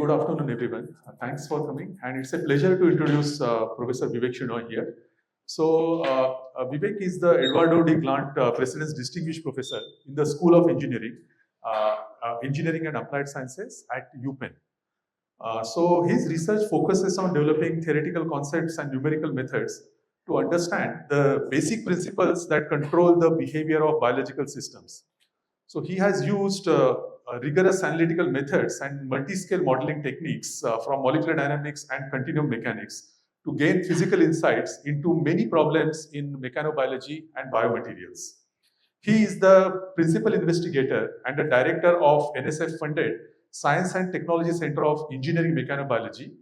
good afternoon, everyone. Thanks for coming, and it's a pleasure to introduce Professor Vivek Shenoy here. So, Vivek is the Eduardo de Glant President's Distinguished Professor in the School of Engineering, Engineering and Applied Sciences at UPenn. So, his research focuses on developing theoretical concepts and numerical methods to understand the basic principles that control the behavior of biological systems. So he has used rigorous analytical methods and multi-scale modeling techniques from molecular dynamics and continuum mechanics to gain physical insights into many problems in mechanobiology and biomaterials. He is the principal investigator and the director of NSF-funded Science and Technology Center of Engineering Mechanobiology,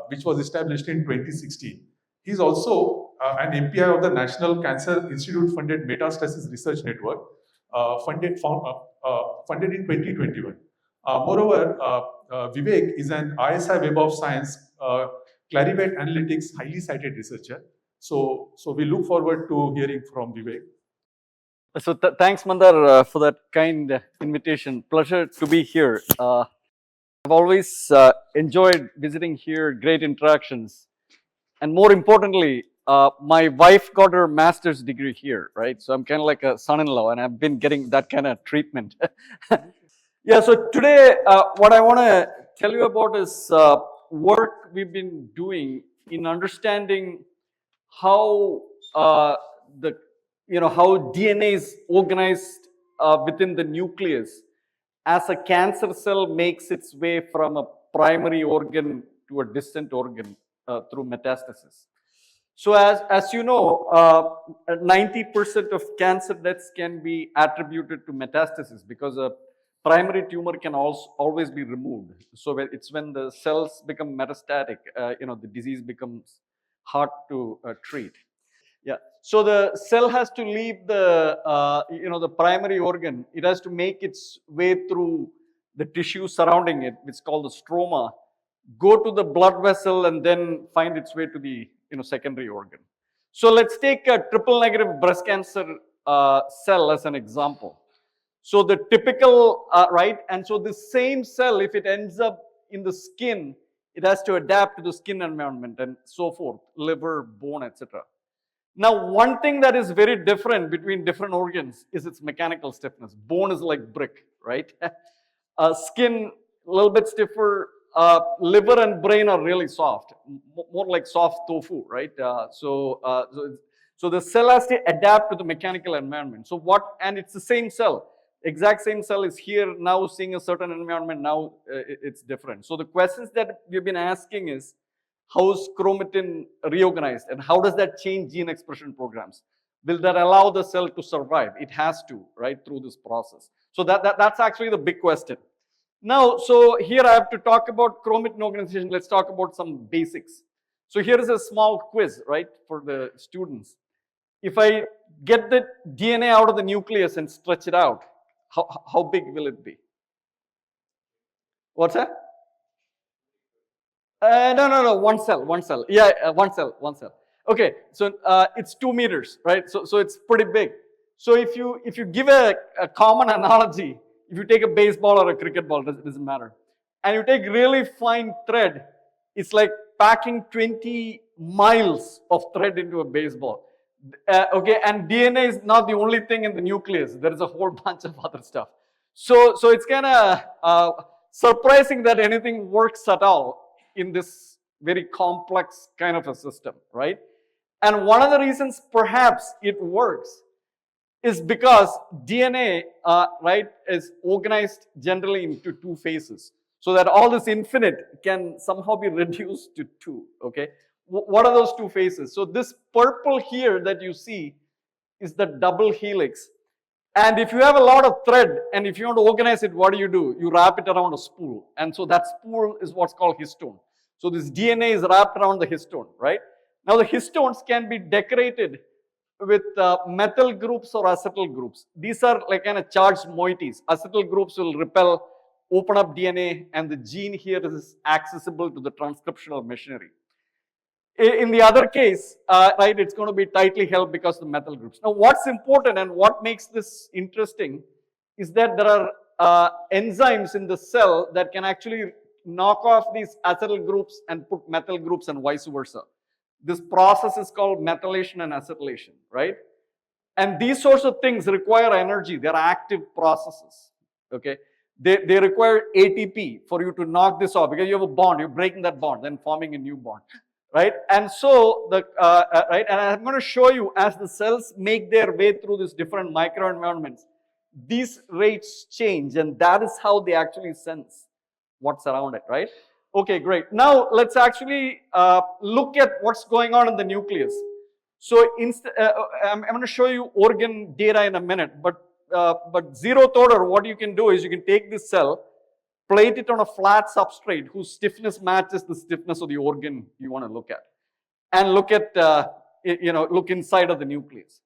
which was established in 2016. He is also an MPI of the National Cancer Institute-funded Metastasis Research Network, funded in 2021. Moreover, Vivek is an ISI Web of Science Clarivate Analytics highly cited researcher. So we look forward to hearing from Vivek. So thanks, Mandar, for that kind invitation. Pleasure to be here. I've always enjoyed visiting here, great interactions. And more importantly, my wife got her master's degree here, right? So I'm kind of like a son-in-law, and I've been getting that kind of treatment. Yeah, so today, what I want to tell you about is work we've been doing in understanding how how DNA is organized within the nucleus as a cancer cell makes its way from a primary organ to a distant organ through metastasis. So as you know, 90% of cancer deaths can be attributed to metastasis because a primary tumor can always be removed. So it's when the cells become metastatic, the disease becomes hard to treat. Yeah. So the cell has to leave the the primary organ. It has to make its way through the tissue surrounding it, which is called the stroma, go to the blood vessel, and then find its way to the secondary organ. So let's take a triple negative breast cancer cell as an example. So the typical, right, and so the same cell, if it ends up in the skin, it has to adapt to the skin environment and so forth, liver, bone, etc. Now, one thing that is very different between different organs is its mechanical stiffness. Bone is like brick, right? Skin, a little bit stiffer. Liver and brain are really soft, more like soft tofu, right? So the cell has to adapt to the mechanical environment. So and it's the same cell. Exact same cell is here now seeing a certain environment, now it's different. So the questions that we've been asking is, how is chromatin reorganized and how does that change gene expression programs? Will that allow the cell to survive? It has to, right, through this process. So that's actually the big question. Now, so here I have to talk about chromatin organization. Let's talk about some basics. So here is a small quiz, right, for the students. If I get the DNA out of the nucleus and stretch it out, how big will it be? What's that? No, one cell. Yeah, one cell. Okay, so it's 2 meters, right? So it's pretty big. So if you give a common analogy, if you take a baseball or a cricket ball, it doesn't matter, and you take really fine thread, it's like packing 20 miles of thread into a baseball. Okay, and DNA is not the only thing in the nucleus. There is a whole bunch of other stuff. So it's kind of surprising that anything works at all in this very complex kind of a system, right? And one of the reasons perhaps it works is because DNA, right, is organized generally into 2 phases, so that all this infinite can somehow be reduced to 2, okay? What are those 2 phases? So this purple here that you see is the double helix. And if you have a lot of thread and if you want to organize it, what do? You wrap it around a spool. And so that spool is what's called histone. So this DNA is wrapped around the histone, right? Now the histones can be decorated with methyl groups or acetyl groups. These are like kind of charged moieties. Acetyl groups will repel, open up DNA, and the gene here is accessible to the transcriptional machinery. In the other case, right, it's going to be tightly held because of the methyl groups. Now, what's important and what makes this interesting is that there are enzymes in the cell that can actually knock off these acetyl groups and put methyl groups and vice versa. This process is called methylation and acetylation, right? And these sorts of things require energy. They're active processes, okay? They require ATP for you to knock this off because you have a bond, you're breaking that bond, then forming a new bond, right? And so, right, and I'm going to show you as the cells make their way through these different microenvironments, these rates change, and that is how they actually sense what's around it, right? Okay, great. Now, let's actually look at what's going on in the nucleus. So, I'm going to show you organ data in a minute, but zeroth order, what you can do is you can take this cell, plate it on a flat substrate whose stiffness matches the stiffness of the organ you want to look at, and look at look inside of the nucleus.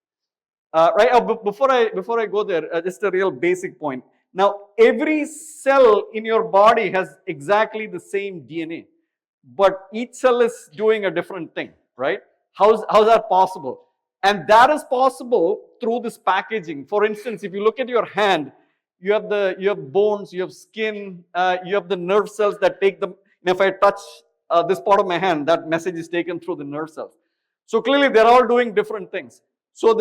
Right. Before I go there, just a real basic point. Now, every cell in your body has exactly the same DNA, but each cell is doing a different thing, right? How's that possible? And that is possible through this packaging. For instance, if you look at your hand, you have bones, you have skin, you have the nerve cells that take them. If I touch this part of my hand, that message is taken through the nerve cells. So clearly, they're all doing different things. So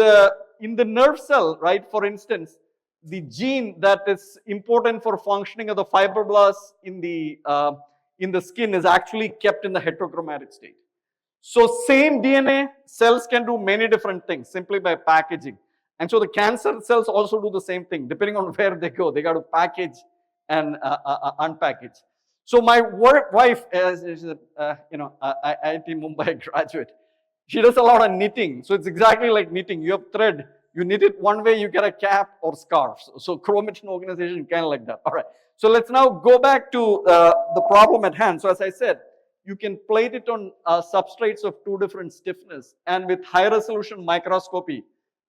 in the nerve cell, right, for instance, the gene that is important for functioning of the fibroblasts in the skin is actually kept in the heterochromatic state. So same DNA, cells can do many different things simply by packaging. And so the cancer cells also do the same thing. Depending on where they go, they got to package and unpackage. So my wife is IIT Mumbai graduate. She does a lot of knitting. So it's exactly like knitting. You have thread. You knit it one way, you get a cap or scarf. So chromatin organization kind of like that. All right. So let's now go back to the problem at hand. So as I said, you can plate it on substrates of two different stiffness, and with high resolution microscopy,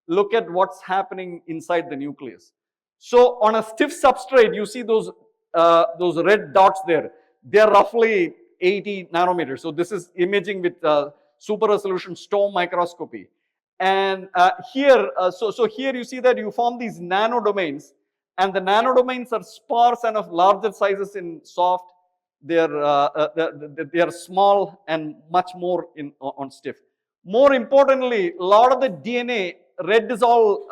look at what's happening inside the nucleus. So on a stiff substrate, you see those red dots there. They are roughly 80 nanometers. So this is imaging with super resolution storm microscopy. And here you see that you form these nanodomains, and the nanodomains are sparse and of larger sizes in soft. They are small and much more on stiff. More importantly, a lot of the DNA, red is all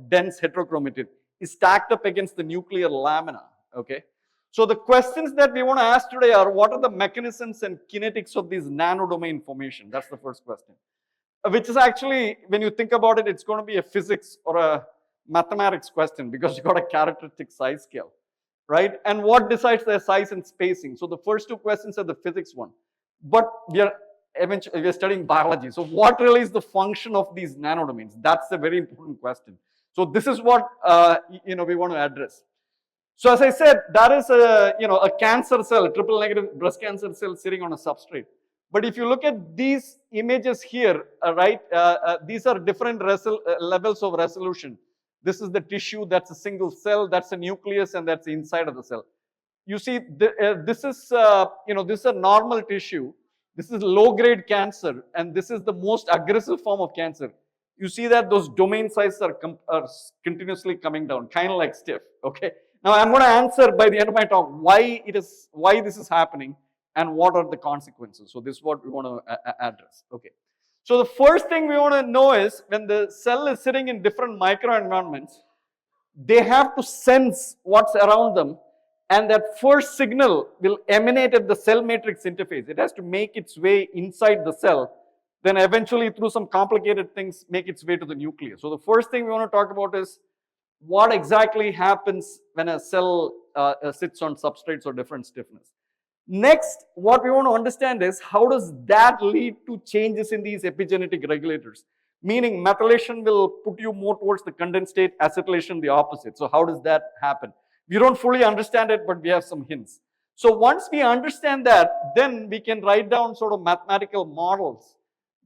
dense heterochromatin, is stacked up against the nuclear lamina. Okay, so the questions that we want to ask today are: what are the mechanisms and kinetics of these nanodomain formation? That's the first question, which is actually, when you think about it, it's going to be a physics or a mathematics question because you got a characteristic size scale. Right? And what decides their size and spacing? So the first two questions are the physics one. But we are studying biology. So what really is the function of these nanodomains? That's a very important question. So this is what we want to address. So as I said, that is a cancer cell, a triple negative breast cancer cell sitting on a substrate. But if you look at these images here, these are different levels of resolution. This is the tissue, that's a single cell, that's a nucleus, and that's the inside of the cell. You see, this is a normal tissue. This is low-grade cancer, and this is the most aggressive form of cancer. You see that those domain sizes are continuously coming down, kind of like stiff. Okay. Now I'm going to answer by the end of my talk why this is happening and what are the consequences. So this is what we want to address. Okay. So the first thing we want to know is when the cell is sitting in different microenvironments, they have to sense what's around them, and that first signal will emanate at the cell matrix interface. It has to make its way inside the cell, then eventually through some complicated things make its way to the nucleus. So the first thing we want to talk about is what exactly happens when a cell sits on substrates or different stiffness. Next, what we want to understand is how does that lead to changes in these epigenetic regulators? Meaning methylation will put you more towards the condensed state, acetylation the opposite. So how does that happen? We don't fully understand it, but we have some hints. So once we understand that, then we can write down sort of mathematical models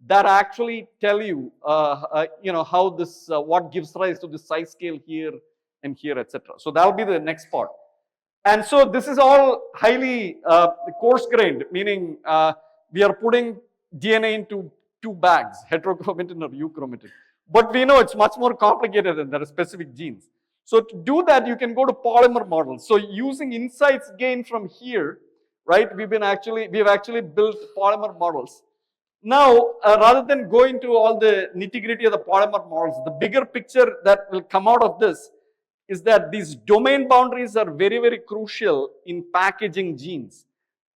that actually tell you, how this, what gives rise to the size scale here and here, etc. So that'll be the next part. And so this is all highly coarse-grained, meaning we are putting DNA into two bags, heterochromatin or euchromatin. But we know it's much more complicated than there are specific genes. So to do that, you can go to polymer models. So using insights gained from here, right? We've actually built polymer models. Now, rather than going to all the nitty-gritty of the polymer models, the bigger picture that will come out of this is that these domain boundaries are very, very crucial in packaging genes.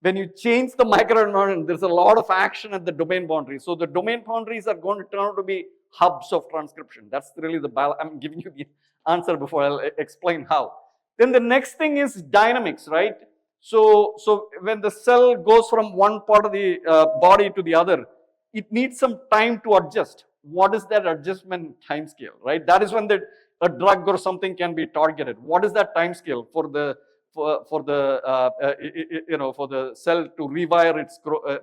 When you change the microenvironment, there's a lot of action at the domain boundaries. So the domain boundaries are going to turn out to be hubs of transcription. That's really I'm giving you the answer before I'll explain how. Then the next thing is dynamics, right? So when the cell goes from one part of the body to the other, it needs some time to adjust. What is that adjustment time scale, right? That is when a drug or something can be targeted. What is that time scale for the for the cell to rewire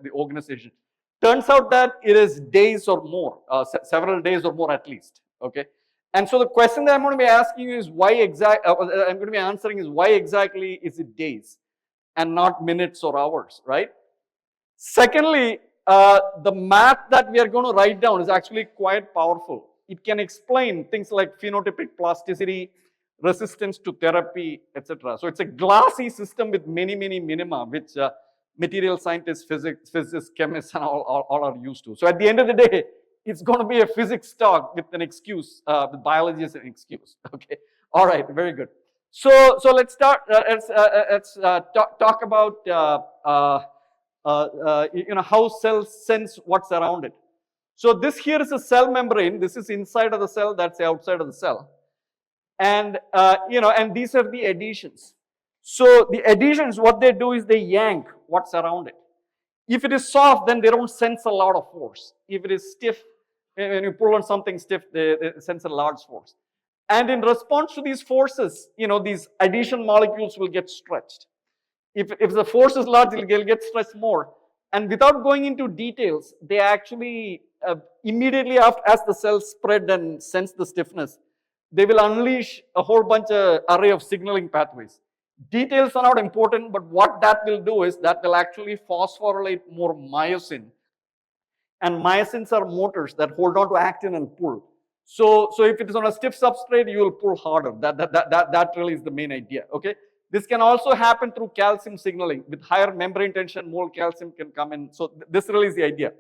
the organization? Turns out that it is days or more, several days or more at least. Okay, and so the question that I'm going to be asking you is why I'm going to be answering is why exactly is it days and not minutes or hours, right? Secondly, the math that we are going to write down is actually quite powerful. It can explain things like phenotypic plasticity, resistance to therapy, etc. So it's a glassy system with many, many minima, which material scientists, physicists, chemists, and all are used to. So at the end of the day, it's going to be a physics talk with an excuse. The biology is an excuse. Okay. All right. Very good. So let's start. Let's talk about how cells sense what's around it. So this here is a cell membrane. This is inside of the cell. That's the outside of the cell. And and these are the adhesions. So the adhesions, what they do is they yank what's around it. If it is soft, then they don't sense a lot of force. If it is stiff, when you pull on something stiff, they sense a large force. And in response to these forces, these adhesion molecules will get stretched. If the force is large, it'll get stretched more. And without going into details, they actually immediately as the cells spread and sense the stiffness, they will unleash a whole bunch of array of signaling pathways. Details are not important, but what that will do is that will actually phosphorylate more myosin. And myosins are motors that hold on to actin and pull. So if it is on a stiff substrate, you will pull harder. That really is the main idea. Okay. This can also happen through calcium signaling. With higher membrane tension, more calcium can come in. So this really is the idea.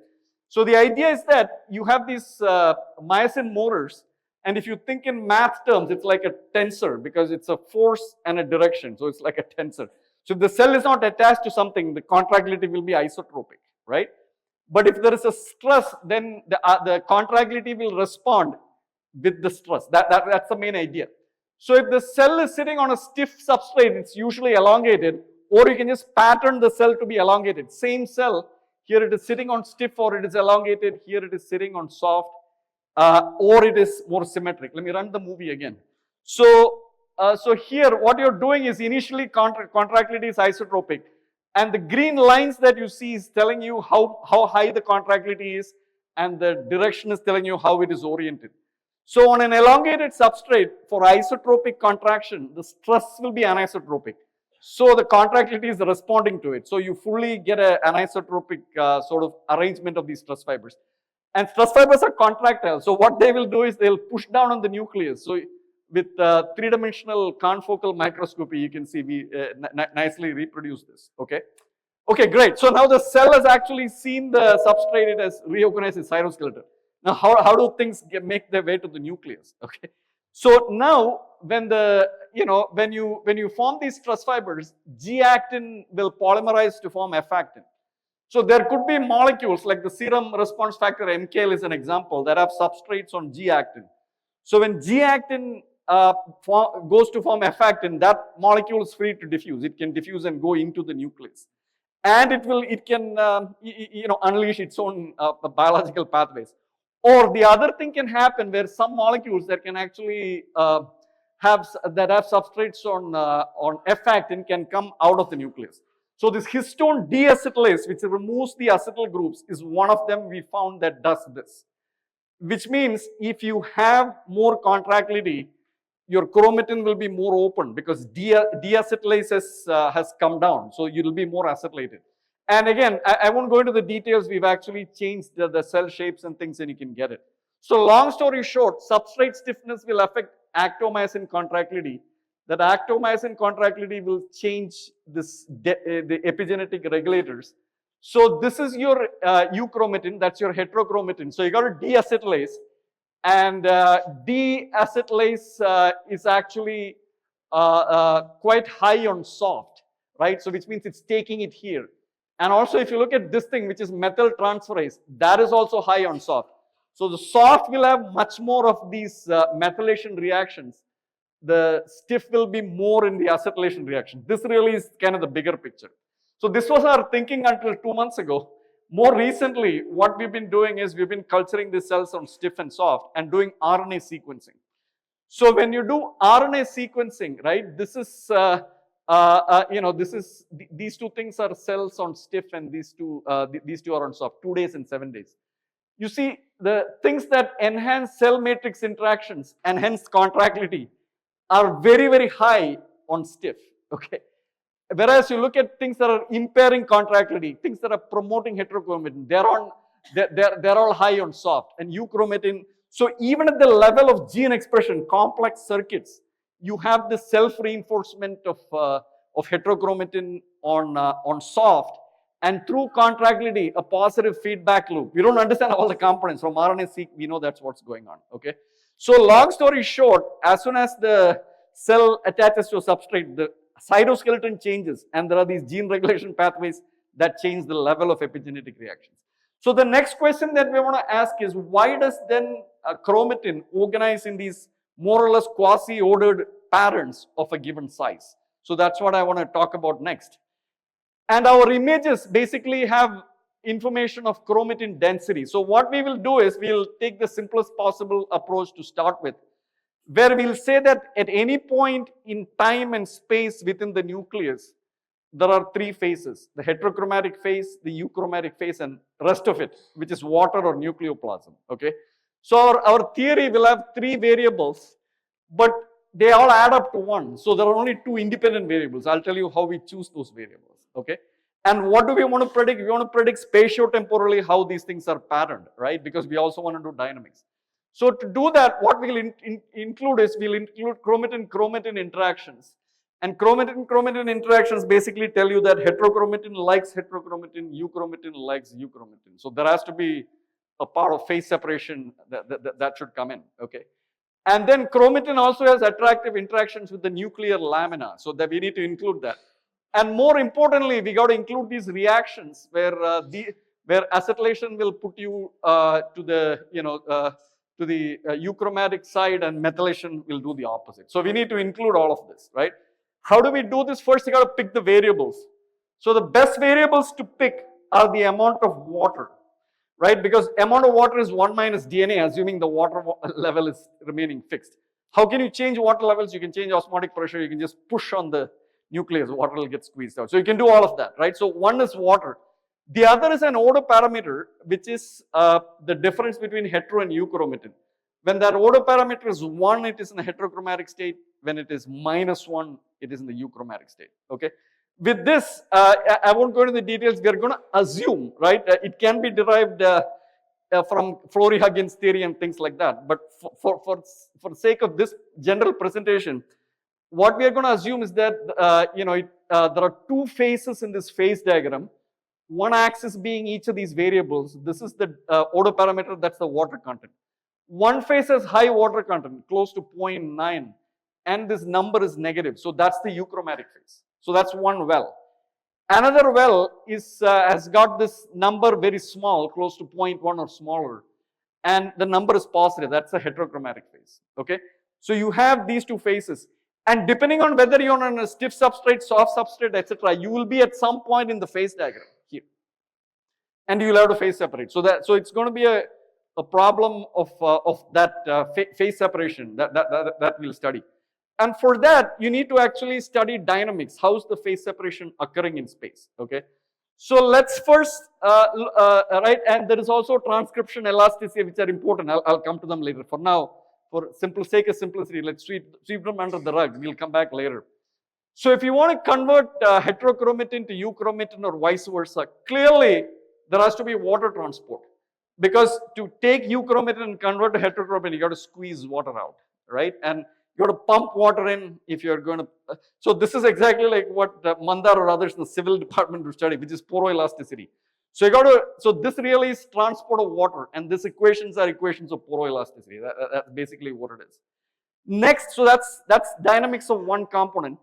So the idea is that you have these myosin motors, and if you think in math terms, it's like a tensor because it's a force and a direction. So it's like a tensor. So if the cell is not attached to something, the contractility will be isotropic, right? But if there is a stress, then the contractility will respond with the stress. That's the main idea. So if the cell is sitting on a stiff substrate, it's usually elongated, or you can just pattern the cell to be elongated. Same cell, here it is sitting on stiff or it is elongated, here it is sitting on soft, or it is more symmetric. Let me run the movie again. So here what you're doing is initially contractility is isotropic, and the green lines that you see is telling you how high the contractility is, and the direction is telling you how it is oriented. So on an elongated substrate for isotropic contraction, the stress will be anisotropic. So the contractility is responding to it. So you fully get an anisotropic sort of arrangement of these stress fibers. And stress fibers are contractile. So what they will do is they'll push down on the nucleus. So with three-dimensional confocal microscopy, you can see we nicely reproduce this. Okay. Okay, great. So now the cell has actually seen the substrate, it has reorganized its cytoskeleton. Now, how do things make their way to the nucleus? Okay. So now, when you form these stress fibers, G-actin will polymerize to form F-actin. So there could be molecules like the serum response factor MKL is an example that have substrates on G-actin. So when G-actin goes to form F-actin, that molecule is free to diffuse. It can diffuse and go into the nucleus, and it can unleash its own biological pathways. Or the other thing can happen where some molecules that can actually have substrates on F-actin can come out of the nucleus. So this histone deacetylase, which removes the acetyl groups, is one of them we found that does this. Which means if you have more contractility, your chromatin will be more open because deacetylase has come down. So you will be more acetylated. And again, I won't go into the details. We've actually changed the cell shapes and things, and you can get it. So long story short, substrate stiffness will affect actomyosin contractility. that actomyosin contractility will change the epigenetic regulators. So this is your euchromatin, that's your heterochromatin. So you got to deacetylase, and deacetylase is actually quite high on soft, right? So which means it's taking it here. And also if you look at this thing, which is methyl transferase, that is also high on soft. So the soft will have much more of these methylation reactions. The stiff will be more in the acetylation reaction. This really is kind of the bigger picture. So this was our thinking until 2 months ago. More recently, what we've been doing is we've been culturing the cells on stiff and soft and doing RNA sequencing. So when you do RNA sequencing, right, this is, these two things are cells on stiff, and these two are on soft, 2 days and 7 days. You see, the things that enhance cell matrix interactions and hence contractility are very, very high on stiff, okay? Whereas you look at things that are impairing contractility, things that are promoting heterochromatin, they're all high on soft. And euchromatin, so even at the level of gene expression, complex circuits, you have the self-reinforcement of heterochromatin on soft, and through contractility, a positive feedback loop. We don't understand all the components. From RNA-seq, we know that's what's going on, okay? So long story short, as soon as the cell attaches to a substrate, the cytoskeleton changes, and there are these gene regulation pathways that change the level of epigenetic reactions. So the next question that we want to ask is, why does then chromatin organize in these more or less quasi-ordered patterns of a given size? So that's what I want to talk about next. And our images basically have information of chromatin density. So what we will do is we'll take the simplest possible approach to start with, where we'll say that at any point in time and space within the nucleus, there are 3 phases: the heterochromatic phase, the euchromatic phase, and rest of it, which is water or nucleoplasm, okay? So our theory will have 3 variables, but they all add up to 1. So there are only 2 independent variables. I'll tell you how we choose those variables, okay? And what do we want to predict? We want to predict spatiotemporally how these things are patterned, right? Because we also want to do dynamics. So to do that, what we'll include is we'll include chromatin-chromatin interactions. And chromatin-chromatin interactions basically tell you that heterochromatin likes heterochromatin, euchromatin likes euchromatin. So there has to be a part of phase separation that should come in, okay? And then chromatin also has attractive interactions with the nuclear lamina, so that we need to include that. And more importantly, we got to include these reactions where acetylation will put you to the euchromatic side, and methylation will do the opposite. So we need to include all of this, right? How do we do this? First, you got to pick the variables. So the best variables to pick are the amount of water, right? Because amount of water is 1 minus DNA, assuming the water level is remaining fixed. How can you change water levels? You can change osmotic pressure. You can just push on the nucleus, water will get squeezed out. So you can do all of that, right? So one is water. The other is an odor parameter, which is the difference between hetero and euchromatin. When that odor parameter is 1, it is in a heterochromatic state. When it is -1, it is in the euchromatic state, okay? With this, I won't go into the details. We are going to assume, right? It can be derived from Flory-Huggins theory and things like that. But for the sake of this general presentation, what we are going to assume is that, there are 2 phases in this phase diagram. One axis being each of these variables. This is the odor parameter, that's the water content. One phase has high water content, close to 0.9, and this number is negative. So that's the euchromatic phase. So that's one well. Another well has got this number very small, close to 0.1 or smaller, and the number is positive. That's a heterochromatic phase, okay? So you have these 2 phases. And depending on whether you're on a stiff substrate, soft substrate, etc., you will be at some point in the phase diagram here. And you'll have to phase separate. So it's going to be a problem of that phase separation that we'll study. And for that, you need to actually study dynamics. How's the phase separation occurring in space, okay? So let's first, right, and there is also transcription elasticity, which are important. I'll come to them later. For now, for sake of simplicity, let's sweep them under the rug. We'll come back later. So if you want to convert heterochromatin to euchromatin or vice versa, clearly there has to be water transport. Because to take euchromatin and convert to heterochromatin, you got to squeeze water out, right? And You have to pump water in if you're going to. So this is exactly like what Mandar or others in the civil department would study, which is poroelasticity. So you got to. So this really is transport of water, and these equations are equations of poroelasticity. That's basically what it is. Next, so that's dynamics of one component.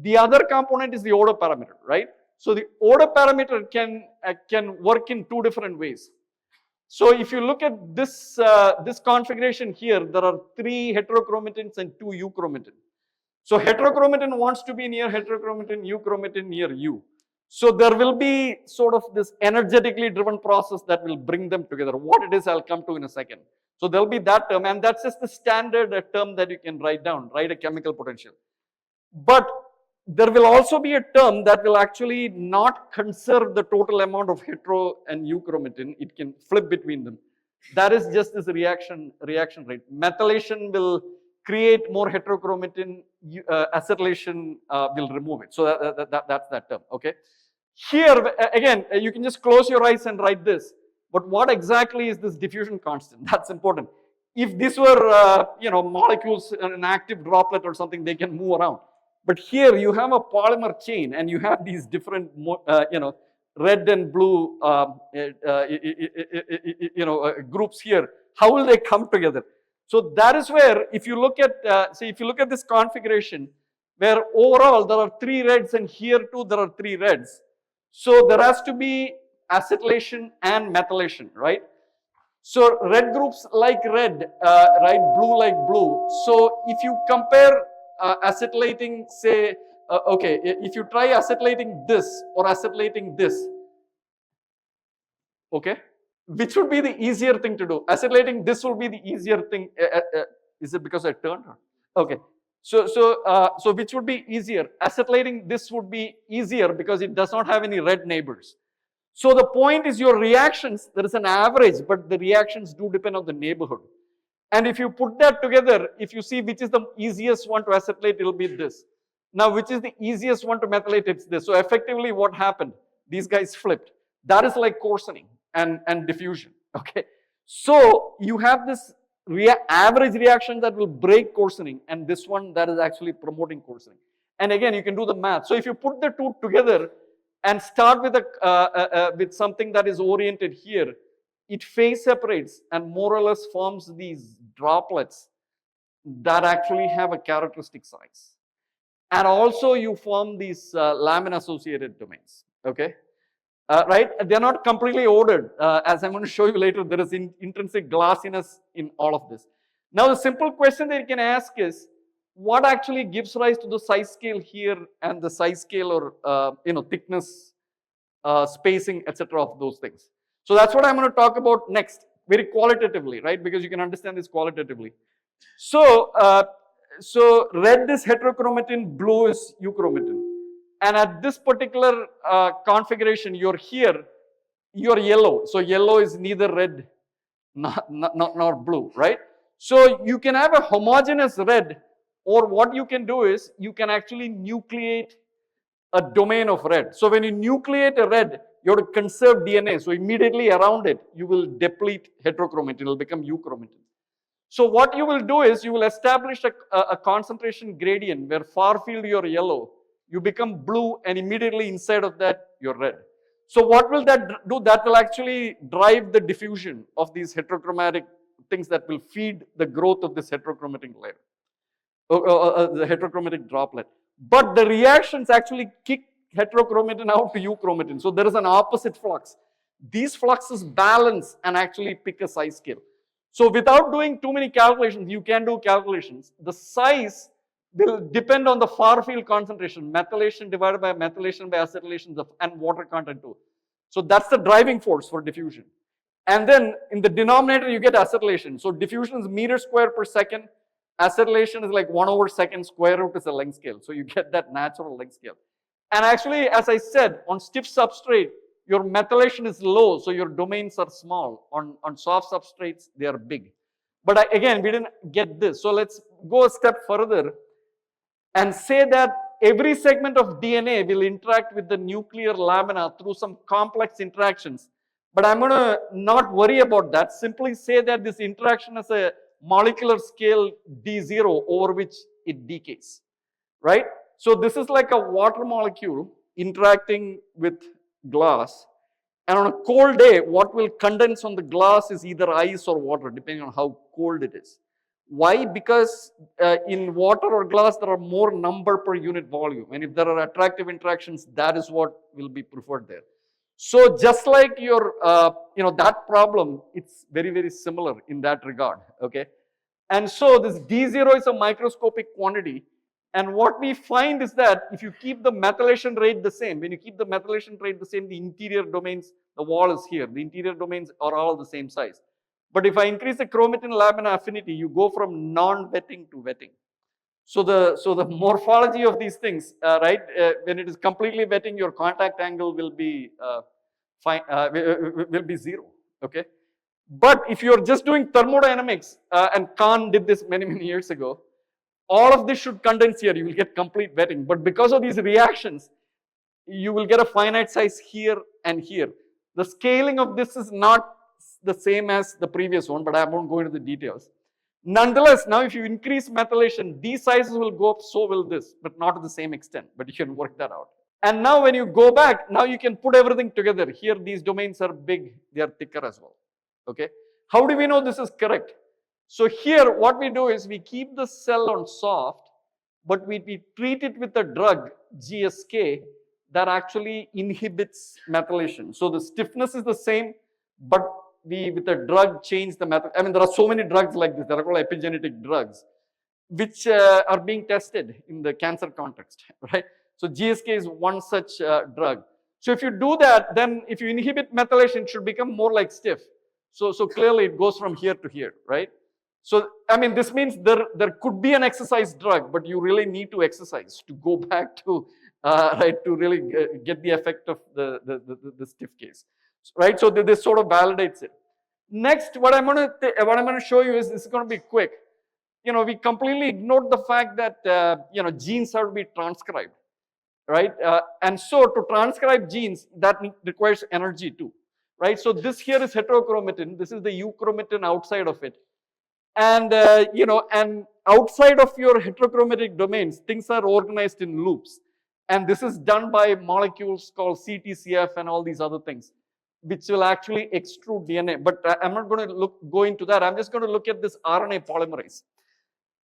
The other component is the order parameter, right? So the order parameter can work in two different ways. So if you look at this this configuration here, there are 3 heterochromatins and 2 euchromatin. So heterochromatin wants to be near heterochromatin, euchromatin near U. So there will be sort of this energetically driven process that will bring them together. What it is, I'll come to in a second. So there'll be that term, and that's just the standard term that you can write down, write a chemical potential. But there will also be a term that will actually not conserve the total amount of hetero and euchromatin. It can flip between them. That is just this reaction rate. Methylation will create more heterochromatin, acetylation will remove it. So that's that term, okay? Here, again, you can just close your eyes and write this. But what exactly is this diffusion constant? That's important. If this were, molecules, an active droplet or something, they can move around. But here you have a polymer chain and you have these different, red and blue, groups here. How will they come together? So that is where, if you look at, if you look at this configuration, where overall there are 3 reds and here too there are 3 reds. So there has to be acetylation and methylation, right? So red groups like red, right? Blue like blue. So if you compare acetylating, say, if you try acetylating this or acetylating this, okay, which would be the easier thing to do? Acetylating this will be the easier thing. Is it because I turned? Okay. So which would be easier? Acetylating this would be easier because it does not have any red neighbors. So the point is your reactions, there is an average, but the reactions do depend on the neighborhood. And if you put that together, if you see which is the easiest one to acetylate, it will be this. Now, which is the easiest one to methylate, it's this. So effectively what happened? These guys flipped. That is like coarsening and diffusion, okay? So you have this average reaction that will break coarsening, and this one that is actually promoting coarsening. And again, you can do the math. So if you put the two together and start with with something that is oriented here, it phase separates and more or less forms these droplets that actually have a characteristic size. And also you form these lamina associated domains, okay? Right? They're not completely ordered. As I'm going to show you later, there is intrinsic glassiness in all of this. Now, the simple question that you can ask is, what actually gives rise to the size scale here and the size scale or, thickness, spacing, etc. of those things? So that's what I'm going to talk about next, very qualitatively, right? Because you can understand this qualitatively. So, red is heterochromatin, blue is euchromatin. And at this particular configuration, you're here, you're yellow. So yellow is neither red nor blue, right? So you can have a homogeneous red, or what you can do is you can actually nucleate a domain of red. So when you nucleate a red, you have to conserve DNA. So immediately around it, you will deplete heterochromatin. It will become euchromatin. So what you will do is you will establish a concentration gradient where far field you're yellow, you become blue, and immediately inside of that you're red. So what will that do? That will actually drive the diffusion of these heterochromatic things that will feed the growth of this heterochromatic layer, the heterochromatic droplet. But the reactions actually kick heterochromatin out to euchromatin. So there is an opposite flux. These fluxes balance and actually pick a size scale. So without doing too many calculations, you can do calculations. The size will depend on the far field concentration, methylation divided by methylation by acetylation and water content too. So that's the driving force for diffusion. And then in the denominator, you get acetylation. So diffusion is meter square per second. Acetylation is like 1/2 square root is a length scale. So you get that natural length scale. And actually, as I said, on stiff substrate, your methylation is low, so your domains are small. On soft substrates, they are big. But again, we didn't get this. So let's go a step further and say that every segment of DNA will interact with the nuclear lamina through some complex interactions. But I'm going to not worry about that. Simply say that this interaction has a molecular scale D0 over which it decays, right? So this is like a water molecule interacting with glass. And on a cold day, what will condense on the glass is either ice or water, depending on how cold it is. Why? Because in water or glass, there are more number per unit volume. And if there are attractive interactions, that is what will be preferred there. So just like your, that problem, it's very, very similar in that regard, okay? And so this D0 is a microscopic quantity. And what we find is that if you keep the methylation rate the same, when you keep the methylation rate the same, the interior domains, the wall is here, the interior domains are all the same size. But if I increase the chromatin lamina affinity, you go from non-wetting to wetting. So the morphology of these things, right, when it is completely wetting, your contact angle will be will be 0, okay? But if you're just doing thermodynamics, and Kahn did this many, many years ago, all of this should condense here, you will get complete wetting. But because of these reactions, you will get a finite size here and here. The scaling of this is not the same as the previous one, but I won't go into the details. Nonetheless, now if you increase methylation, these sizes will go up, so will this, but not to the same extent, but you can work that out. And now when you go back, now you can put everything together. Here, these domains are big, they are thicker as well, okay? How do we know this is correct? So here, what we do is we keep the cell on soft, but we treat it with a drug, GSK, that actually inhibits methylation. So the stiffness is the same, but we, with a drug, change the method. I mean, there are so many drugs like this. They are called epigenetic drugs, which are being tested in the cancer context, right? So GSK is one such drug. So if you do that, then if you inhibit methylation, it should become more like stiff. So clearly it goes from here to here, right? So, I mean, this means there could be an exercise drug, but you really need to exercise to go back to, right, to really get the effect of the stiff case, right? So this sort of validates it. Next, what I'm going to show you is, this is going to be quick. You know, we completely ignored the fact that, genes have to be transcribed, right? And so to transcribe genes, that requires energy too, right? So this here is heterochromatin. This is the euchromatin outside of it. And, and outside of your heterochromatic domains, things are organized in loops. And this is done by molecules called CTCF and all these other things, which will actually extrude DNA. But I'm not going to go into that. I'm just going to look at this RNA polymerase.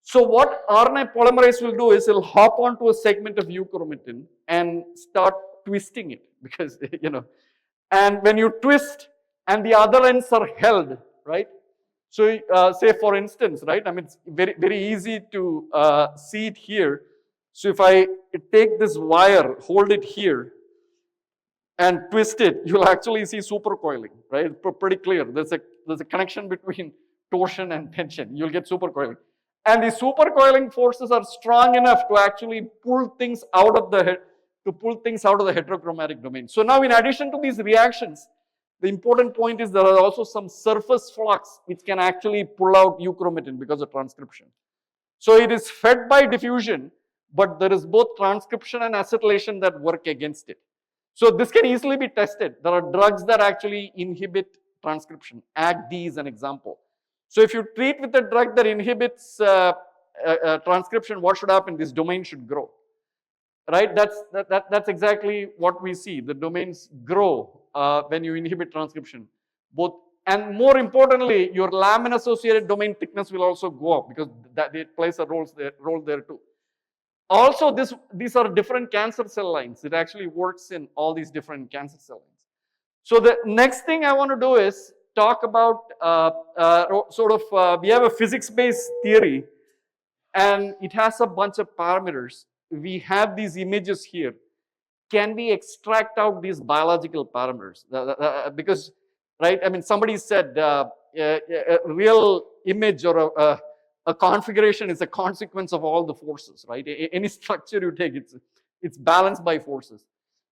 So what RNA polymerase will do is it'll hop onto a segment of euchromatin and start twisting it, because, and when you twist and the other ends are held, right? So say for instance, right, I mean, it's very, very easy to see it here. So if I take this wire, hold it here, and twist it, you'll actually see supercoiling, right? It's pretty clear. There's a connection between torsion and tension. You'll get supercoiling. And the supercoiling forces are strong enough to actually pull things out of the heterochromatic domain. So now, in addition to these reactions, the important point is there are also some surface flux which can actually pull out euchromatin because of transcription. So it is fed by diffusion, but there is both transcription and acetylation that work against it. So this can easily be tested. There are drugs that actually inhibit transcription. AGD is an example. So if you treat with a drug that inhibits transcription, what should happen? This domain should grow, right? That's exactly what we see. The domains grow when you inhibit transcription. Both, and more importantly, your lamina-associated domain thickness will also go up, because it plays a role there too. Also, these are different cancer cell lines. It actually works in all these different cancer cell lines. So the next thing I want to do is talk about we have a physics-based theory, and it has a bunch of parameters. We have these images here. Can we extract out these biological parameters? Because, right, I mean, somebody said a real image or a configuration is a consequence of all the forces, right? Any structure you take, it's balanced by forces.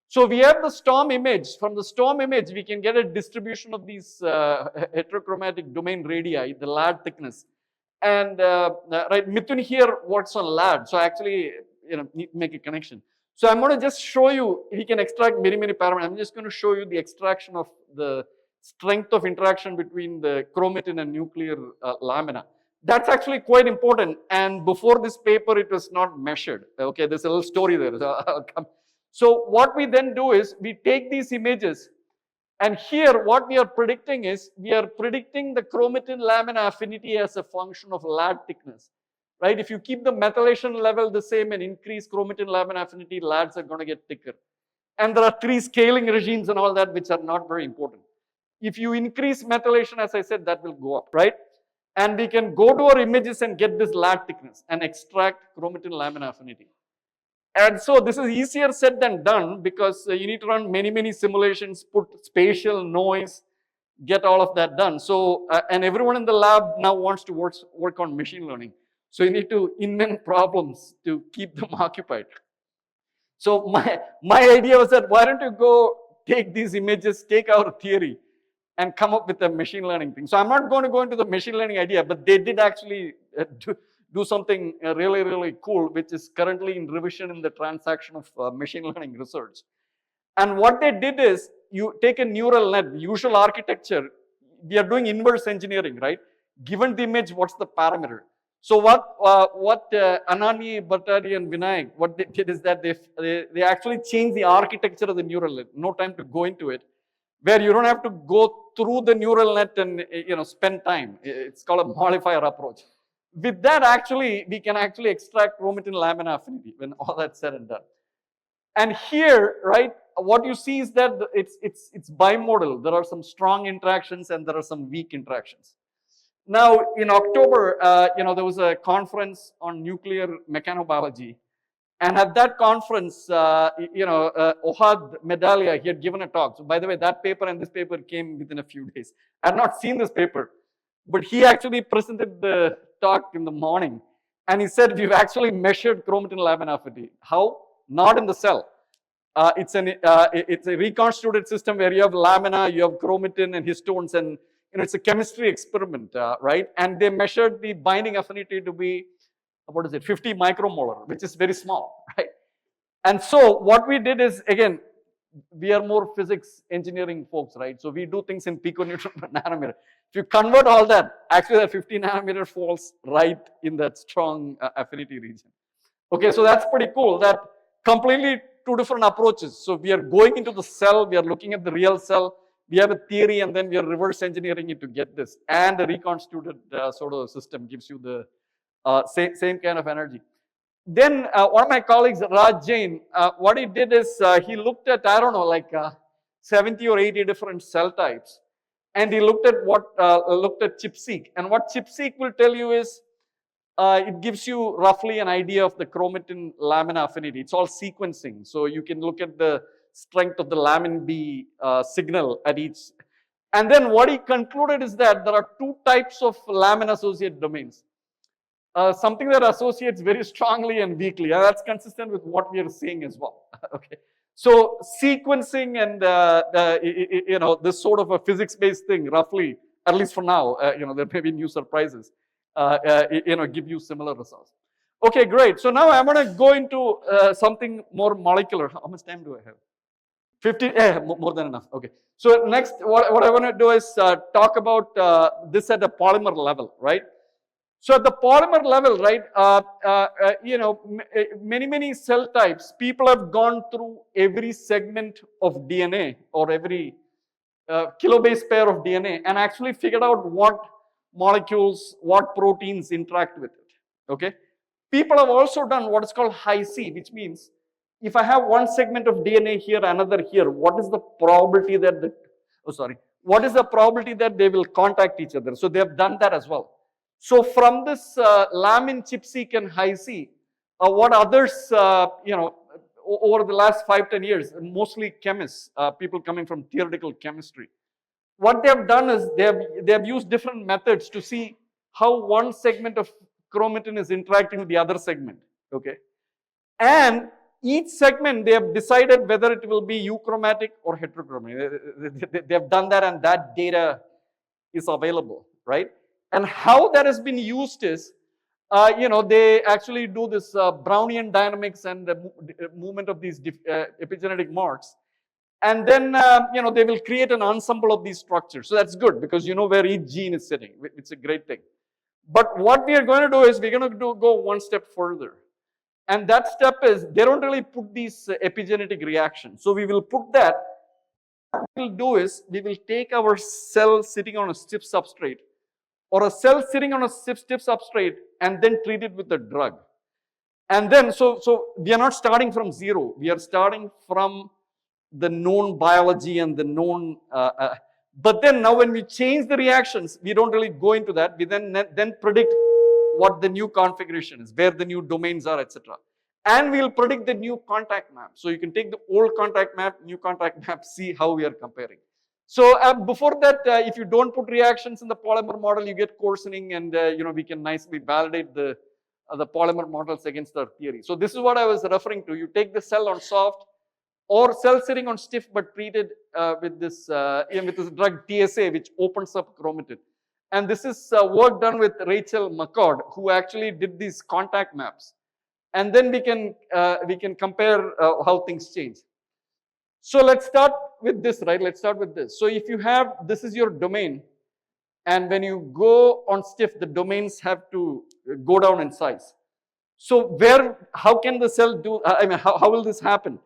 So we have the storm image. From the storm image, we can get a distribution of these heterochromatic domain radii, the LAD thickness. And right, Mithun here works on LAD. So actually, need to make a connection. So I'm going to just show you, we can extract many, many parameters. I'm just going to show you the extraction of the strength of interaction between the chromatin and nuclear lamina. That's actually quite important. And before this paper, it was not measured. Okay, there's a little story there. So, I'll come. So what we then do is we take these images, and here what we are predicting is we are predicting the chromatin lamina affinity as a function of lad thickness, right? If you keep the methylation level the same and increase chromatin lamina affinity, lads are going to get thicker. And there are 3 scaling regimes and all that which are not very important. If you increase methylation, as I said, that will go up, right? And we can go to our images and get this lad thickness and extract chromatin lamina affinity. And so this is easier said than done because you need to run many simulations, put spatial noise, get all of that done. So, and everyone in the lab now wants to work on machine learning. So you need to invent problems to keep them occupied. So my idea was that why don't you go take these images, take our theory, and come up with a machine learning thing. So I'm not going to go into the machine learning idea, but they did actually do something really cool, which is currently in revision in the transaction of machine learning research. And what they did is you take a neural net, usual architecture. We are doing inverse engineering, right? Given the image, what's the parameter? So what Anani, Bhattari, and Vinayak, what they did is that they actually changed the architecture of the neural net. No time to go into it, where you don't have to go through the neural net and spend time. It's called a modifier approach. With that, actually, we can actually extract chromatin lamina affinity when all that's said and done. And here, right, what you see is that it's bimodal. There are some strong interactions and there are some weak interactions. Now, in October, there was a conference on nuclear mechanobiology. And at that conference, Ohad Medalia, he had given a talk. So by the way, that paper and this paper came within a few days. I had not seen this paper, but he actually presented the talk in the morning. And he said, we've actually measured chromatin lamina affinity. How? Not in the cell. It's a reconstituted system where you have lamina, you have chromatin and histones, and it's a chemistry experiment, right? And they measured the binding affinity to be, 50 micromolar, which is very small, right? And so what we did is, again, we are more physics engineering folks, right? So we do things in piconewton per nanometer. If you convert all that, actually that 50 nanometer falls right in that strong affinity region. Okay, so that's pretty cool. That completely 2 different approaches. So we are going into the cell, we are looking at the real cell, we have a theory, and then we are reverse engineering it to get this. And the reconstituted sort of system gives you the same kind of energy. Then one of my colleagues, Raj Jain, what he did is he looked at, 70 or 80 different cell types. And he looked at ChIP-seq. And what ChIP-seq will tell you is, it gives you roughly an idea of the chromatin lamina affinity. It's all sequencing. So you can look at the strength of the lamin B signal at each. And then what he concluded is that there are 2 types of lamin associated domains. Something that associates very strongly and weakly. And that's consistent with what we are seeing as well. Okay. So sequencing and this sort of a physics-based thing, roughly, at least for now, there may be new surprises. Give you similar results. Okay, great. So now I'm going to go into something more molecular. How much time do I have? 50, more than enough. Okay. So next, what I want to do is talk about this at a polymer level, right? So at the polymer level, right, many cell types, people have gone through every segment of DNA or every kilobase pair of DNA and actually figured out what molecules, what proteins interact with it, okay? People have also done what is called Hi-C, which means if I have one segment of DNA here, another here, what is the probability that what is the probability that they will contact each other? So they have done that as well. So from this lamin, ChIP-seq, and Hi-C, what others, over the last 5-10 years, mostly chemists, people coming from theoretical chemistry, what they have done is they have used different methods to see how one segment of chromatin is interacting with the other segment, okay? And each segment, they have decided whether it will be euchromatic or heterochromatic. They have done that, and that data is available, right? And how that has been used is, they actually do this Brownian dynamics and the movement of these epigenetic marks. And then, they will create an ensemble of these structures. So that's good because you know where each gene is sitting. It's a great thing. But what we are going to do is we're going to go one step further. And that step is they don't really put these epigenetic reactions. So we will put that. What we'll do is we will take our cell sitting on a stiff substrate or a cell sitting on a stiff substrate and then treat it with a drug. And then, so we are not starting from zero. We are starting from the known biology and the known, but then now when we change the reactions, we don't really go into that. We then predict what the new configuration is, where the new domains are, etc. And we'll predict the new contact map. So you can take the old contact map, new contact map, see how we are comparing. So before that, if you don't put reactions in the polymer model, you get coarsening, and we can nicely validate the polymer models against our theory. So this is what I was referring to. You take the cell on soft or cell sitting on stiff but treated with this drug TSA, which opens up chromatin. And this is work done with Rachel McCord, who actually did these contact maps. And then we can compare how things change. So let's start with this, right? Let's start with this. So if you have, this is your domain, and when you go on stiff, the domains have to go down in size. So how can the cell do, how will this happen?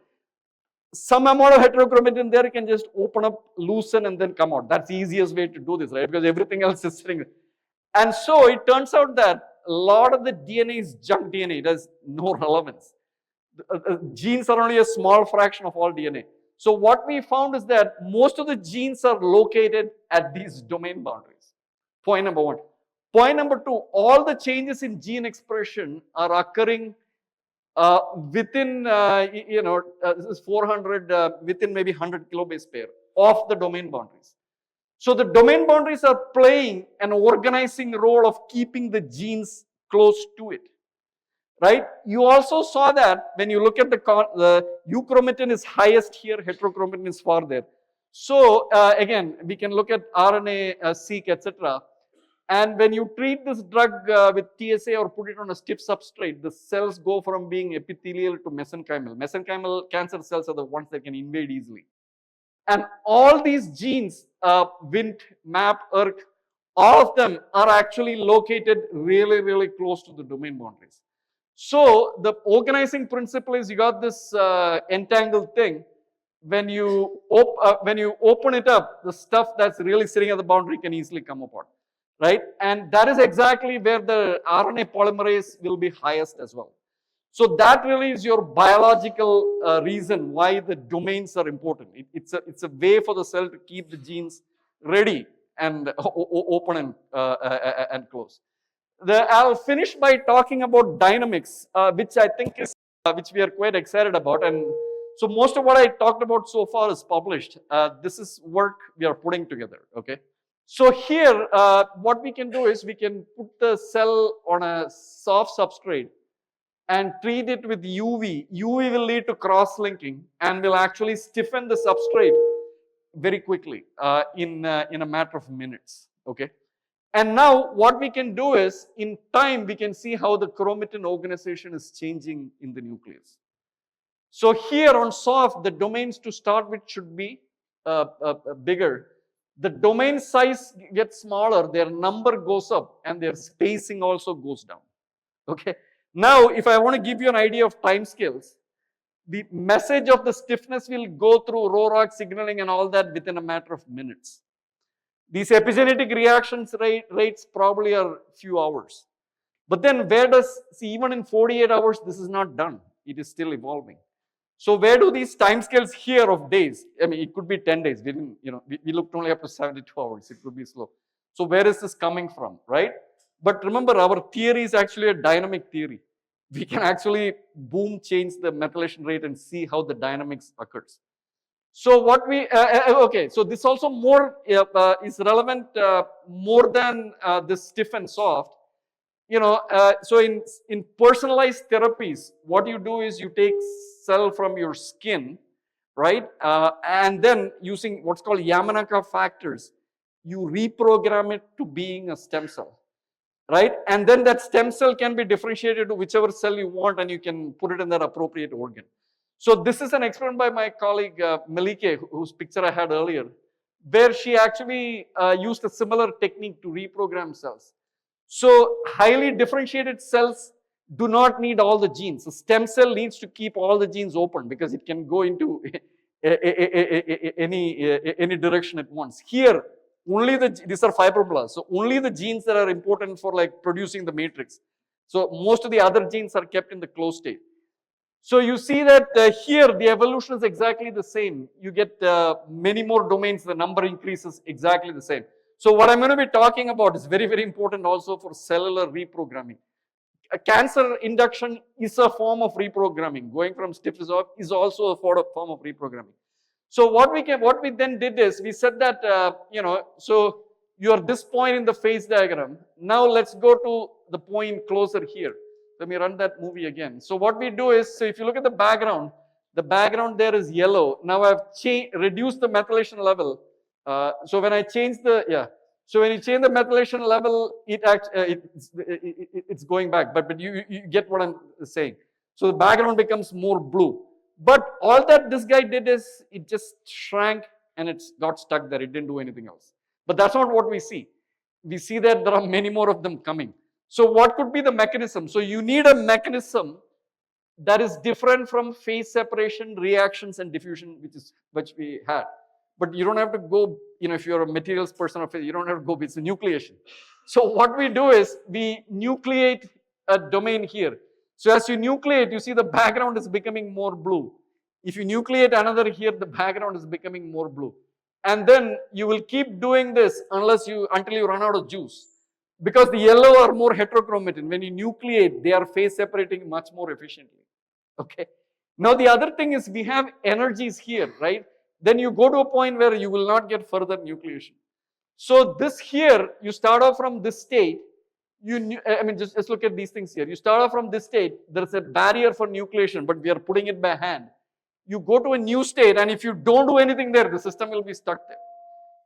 Some amount of heterochromatin there can just open up, loosen, and then come out. That's the easiest way to do this, right? Because everything else is sitting. And so it turns out that a lot of the DNA is junk DNA. It has no relevance. Genes are only a small fraction of all DNA. So what we found is that most of the genes are located at these domain boundaries. Point number one. Point number two, all the changes in gene expression are occurring within, this is 400, within maybe 100 kilobase pair of the domain boundaries. So the domain boundaries are playing an organizing role of keeping the genes close to it, right? You also saw that when you look at the euchromatin is highest here, heterochromatin is far there. So again, we can look at RNA, seq, etc. And when you treat this drug with TSA or put it on a stiff substrate, the cells go from being epithelial to mesenchymal. Mesenchymal cancer cells are the ones that can invade easily. And all these genes, Wnt, MAP, ERK, all of them are actually located really, really close to the domain boundaries. So the organizing principle is you got this entangled thing. When you open it up, the stuff that's really sitting at the boundary can easily come apart, right? And that is exactly where the RNA polymerase will be highest as well. So that really is your biological reason why the domains are important. It's a way for the cell to keep the genes ready and open and close. I'll finish by talking about dynamics, which I think is which we are quite excited about. And so most of what I talked about so far is published. This is work we are putting together. Okay. So here, what we can do is we can put the cell on a soft substrate and treat it with UV. UV will lead to cross-linking and will actually stiffen the substrate very quickly in a matter of minutes. Okay. And now what we can do is, in time, we can see how the chromatin organization is changing in the nucleus. So here on soft, the domains to start with should be bigger. The domain size gets smaller, their number goes up, and their spacing also goes down. Okay. Now, if I want to give you an idea of time scales, the message of the stiffness will go through ROROX signaling and all that within a matter of minutes. These epigenetic reactions rates probably are few hours. But then even in 48 hours, this is not done. It is still evolving. So where do these timescales here of days? I mean, it could be 10 days. We looked only up to 72 hours. It could be slow. So where is this coming from, right? But remember, our theory is actually a dynamic theory. We can actually change the methylation rate and see how the dynamics occurs. So what okay, so this also more is relevant more than the stiff and soft. So in personalized therapies, what you do is you take cell from your skin, right? And then using what's called Yamanaka factors, you reprogram it to being a stem cell, right? And then that stem cell can be differentiated to whichever cell you want, and you can put it in that appropriate organ. So this is an experiment by my colleague Melike, whose picture I had earlier, where she actually used a similar technique to reprogram cells. So highly differentiated cells do not need all the genes. The stem cell needs to keep all the genes open because it can go into any direction at once. Here, only these are fibroblasts. So only the genes that are important for like producing the matrix. So most of the other genes are kept in the closed state. So you see that here the evolution is exactly the same. You get many more domains, the number increases exactly the same. So what I'm going to be talking about is very, very important also for cellular reprogramming. A cancer induction is a form of reprogramming. Going from stiff is also a form of reprogramming. So what we then did is we said that so you are this point in the phase diagram. Now let's go to the point closer here. Let me run that movie again. So what we do is, so if you look at the background there is yellow. Now I've reduced the methylation level. So when I change so when you change the methylation level, it's going back. But you get what I'm saying. So the background becomes more blue. But all that this guy did is it just shrank and it got stuck there. It didn't do anything else. But that's not what we see. We see that there are many more of them coming. So what could be the mechanism? So you need a mechanism that is different from phase separation, reactions, and diffusion, which we had. But you don't have to go, if you're a materials person, you don't have to go, it's a nucleation. So what we do is we nucleate a domain here. So as you nucleate, you see the background is becoming more blue. If you nucleate another here, the background is becoming more blue. And then you will keep doing this until you run out of juice. Because the yellow are more heterochromatin. When you nucleate, they are phase separating much more efficiently. Okay. Now the other thing is we have energies here, right? Then you go to a point where you will not get further nucleation. So this here, you start off from this state. Just look at these things here. You start off from this state. There is a barrier for nucleation, but we are putting it by hand. You go to a new state, and if you don't do anything there, the system will be stuck there.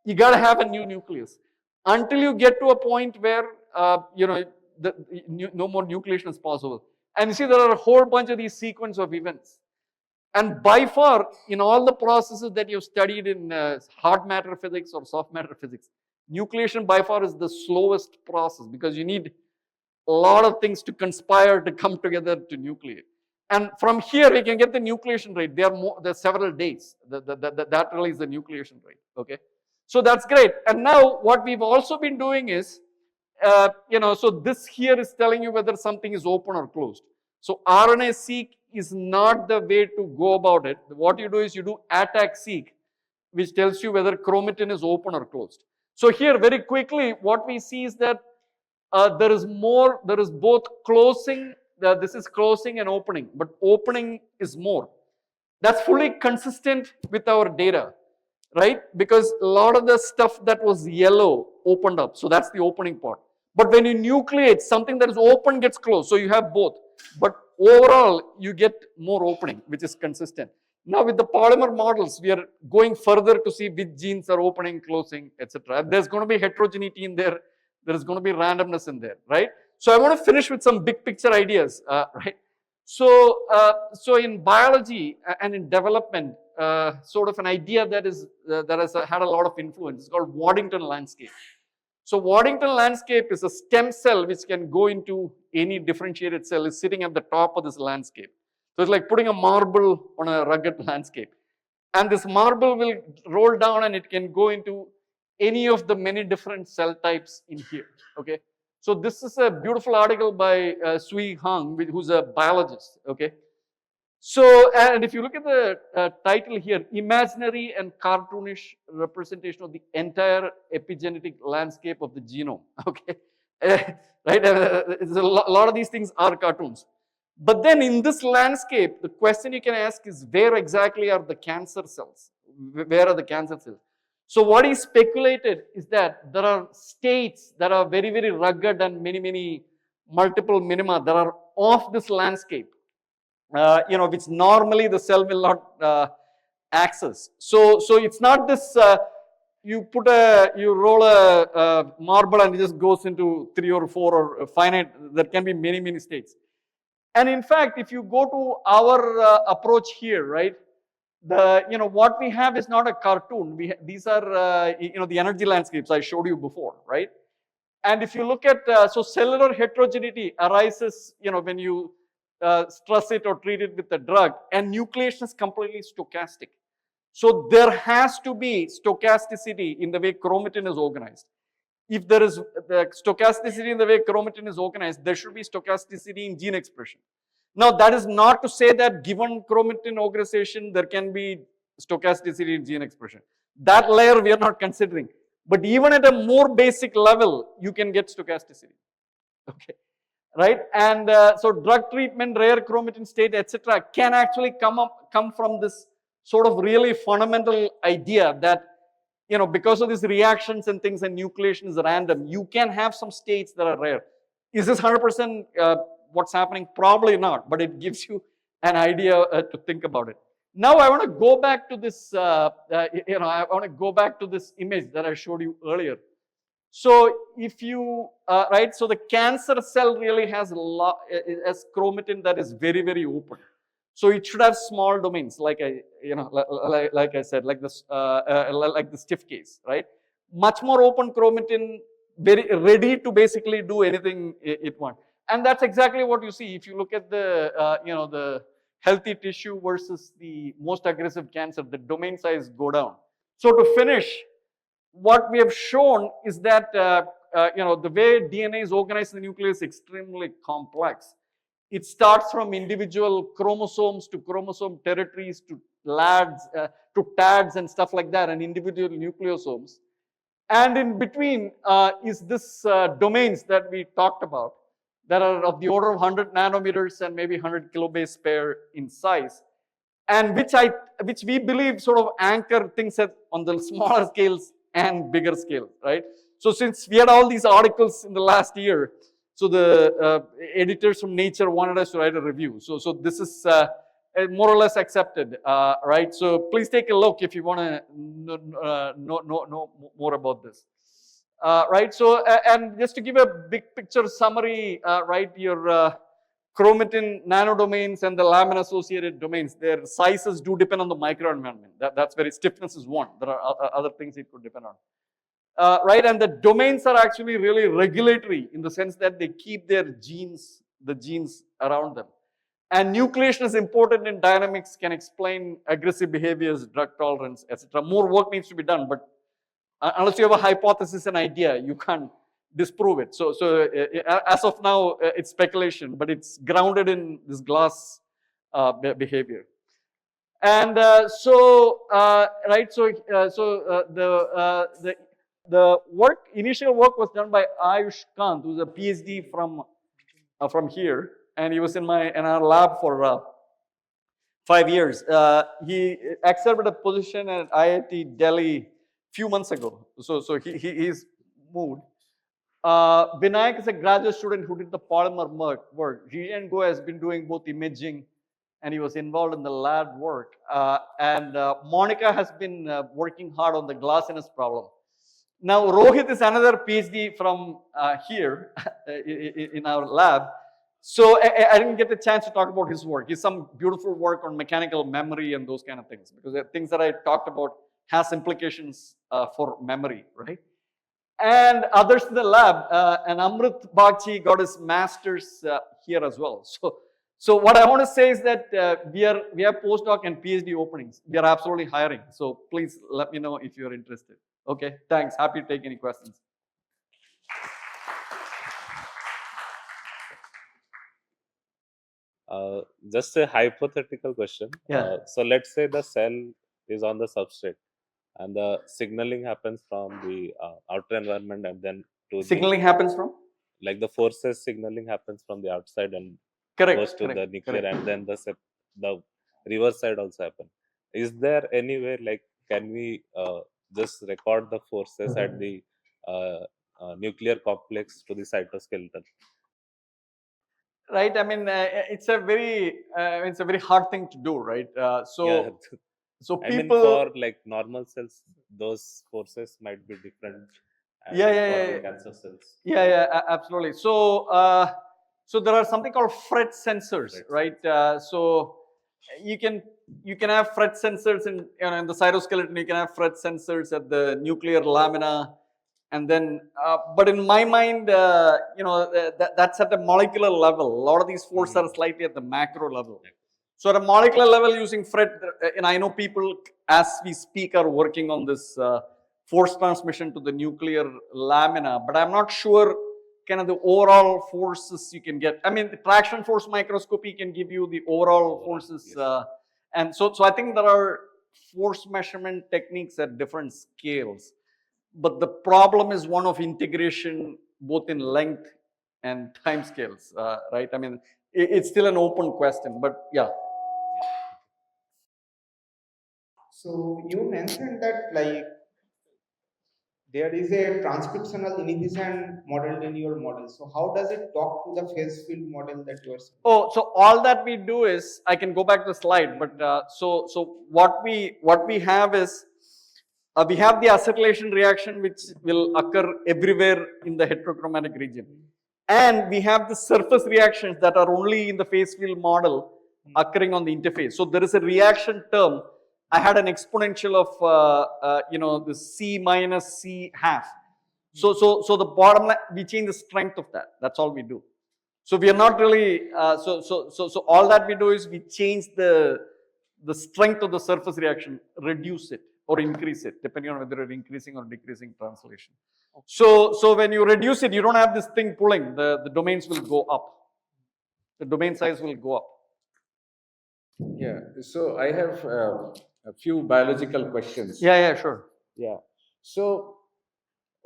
You got to have a new nucleus until you get to a point where no more nucleation is possible. And you see, there are a whole bunch of these sequence of events. And by far, in all the processes that you've studied in hard matter physics or soft matter physics, nucleation by far is the slowest process because you need a lot of things to conspire to come together to nucleate. And from here, we can get the nucleation rate. There are several days. That really is the nucleation rate. Okay, so that's great. And now what we've also been doing is, so this here is telling you whether something is open or closed. So RNA-seq is not the way to go about it. What you do is you do ATAC-seq, which tells you whether chromatin is open or closed. So here, very quickly, what we see is that there is both closing, this is closing and opening, but opening is more. That's fully consistent with our data, right? Because a lot of the stuff that was yellow opened up. So that's the opening part. But when you nucleate, something that is open gets closed. So you have both. But overall, you get more opening, which is consistent. Now with the polymer models, we are going further to see which genes are opening, closing, etc. There's going to be heterogeneity in there. There is going to be randomness in there, right? So I want to finish with some big picture ideas, right? So in biology and in development, sort of an idea that has had a lot of influence is called Waddington landscape. So Waddington landscape is a stem cell which can go into any differentiated cell, is sitting at the top of this landscape. So it's like putting a marble on a rugged landscape. And this marble will roll down and it can go into any of the many different cell types in here. Okay. So this is a beautiful article by Sui Hang, who's a biologist. Okay. So, and if you look at the title here, imaginary and cartoonish representation of the entire epigenetic landscape of the genome. Okay, right? A lot of these things are cartoons. But then in this landscape, the question you can ask is where exactly are the cancer cells? Where are the cancer cells? So what he speculated is that there are states that are very, very rugged and many multiple minima that are off this landscape. Which normally the cell will not access. So it's not this, you roll a marble and it just goes into 3 or 4 or finite, there can be many states. And in fact, if you go to our approach here, right, what we have is not a cartoon. These are, the energy landscapes I showed you before, right? And if you look at, so cellular heterogeneity arises, when you stress it or treat it with a drug, and nucleation is completely stochastic. So there has to be stochasticity in the way chromatin is organized. If there is the stochasticity in the way chromatin is organized, there should be stochasticity in gene expression. Now, that is not to say that given chromatin organization, there can be stochasticity in gene expression. That layer we are not considering. But even at a more basic level, you can get stochasticity. Okay, right? And so drug treatment, rare chromatin state, etc., can actually come from this sort of really fundamental idea that because of these reactions and things and nucleation is random, you can have some states that are rare. Is this 100% what's happening? Probably not, but it gives you an idea to think about it. Now I want to go back to this, I want to go back to this image that I showed you earlier. So if you, right, so the cancer cell really has chromatin that is very, very open. So it should have small domains, like like I said, like this, like the stiff case, right? Much more open chromatin, very ready to basically do anything it wants. And that's exactly what you see if you look at the, the healthy tissue versus the most aggressive cancer. The domain size go down. So to finish, what we have shown is that the way DNA is organized in the nucleus is extremely complex. It starts from individual chromosomes to chromosome territories to to tags and stuff like that, and individual nucleosomes. And in between is this domains that we talked about that are of the order of 100 nanometers and maybe 100 kilobase pair in size, and which we believe sort of anchor things on the smaller scales and bigger scale, right? So since we had all these articles in the last year, so the editors from Nature wanted us to write a review. So this is more or less accepted, right? So please take a look if you want to know more about this. Right, so and just to give a big picture summary, right, your chromatin nanodomains and the lamina associated domains, their sizes do depend on the microenvironment. That's very, stiffness is one. There are other things it could depend on. Right, and the domains are actually really regulatory in the sense that they keep their genes, the genes around them. And nucleation is important in dynamics, can explain aggressive behaviors, drug tolerance, etc. More work needs to be done, but unless you have a hypothesis and idea, you can't disprove it. So as of now, it's speculation, but it's grounded in this glass behavior. And right, the initial work was done by Ayush Kant, who's a PhD from here, and he was in our lab for 5 years. He accepted a position at IIT Delhi few months ago. So he's moved. Vinayak is a graduate student who did the polymer work. Jian Go has been doing both imaging and he was involved in the lab work. And Monica has been working hard on the glassiness problem. Now, Rohit is another PhD from here in our lab. So I didn't get the chance to talk about his work. He's some beautiful work on mechanical memory and those kind of things, because the things that I talked about has implications for memory, right? And others in the lab, and Amrit Bagchi got his master's here as well. So what I want to say is that we have postdoc and PhD openings. We are absolutely hiring. So please let me know if you're interested. Okay, thanks. Happy to take any questions. Just a hypothetical question. Yeah. So let's say the cell is on the substrate and the signaling happens from the outer environment and then to signaling happens from? Like the forces signaling happens from the outside and goes to the nuclear, and then the reverse side also happen. Is there any way, like, can we just record the forces at the nuclear complex to the cytoskeleton? Right. I mean, it's a very hard thing to do, right? So people. I mean, for like normal cells, those forces might be different. Yeah. Cancer cells. Yeah, absolutely. So so there are something called FRET sensors, right? So you can have FRET sensors in the cytoskeleton. You can have FRET sensors at the nuclear lamina. And then, but in my mind, that's at a molecular level. A lot of these forces are slightly at the macro level. So at a molecular level, using FRET, and I know people as we speak are working on this force transmission to the nuclear lamina, but I'm not sure kind of the overall forces you can get. I mean, the traction force microscopy can give you the overall forces, and so I think there are force measurement techniques at different scales. But the problem is one of integration both in length and time scales, right? I mean, it's still an open question, but yeah. So you mentioned that like there is a transcriptional inhibition model in your model. So how does it talk to the phase field model that you are saying? Oh, so all that we do is, I can go back to the slide, but so what we have is, we have the acetylation reaction which will occur everywhere in the heterochromatic region. And we have the surface reactions that are only in the phase field model occurring on the interface. So there is a reaction term. I had an exponential of, the C minus C half. So the bottom line, we change the strength of that. That's all we do. So we are not really, so all that we do is we change the strength of the surface reaction, reduce it or increase it, depending on whether you're increasing or decreasing translation. So when you reduce it, you don't have this thing pulling, the domains will go up. The domain size will go up. Yeah, so I have a few biological questions. Yeah, sure. Yeah. So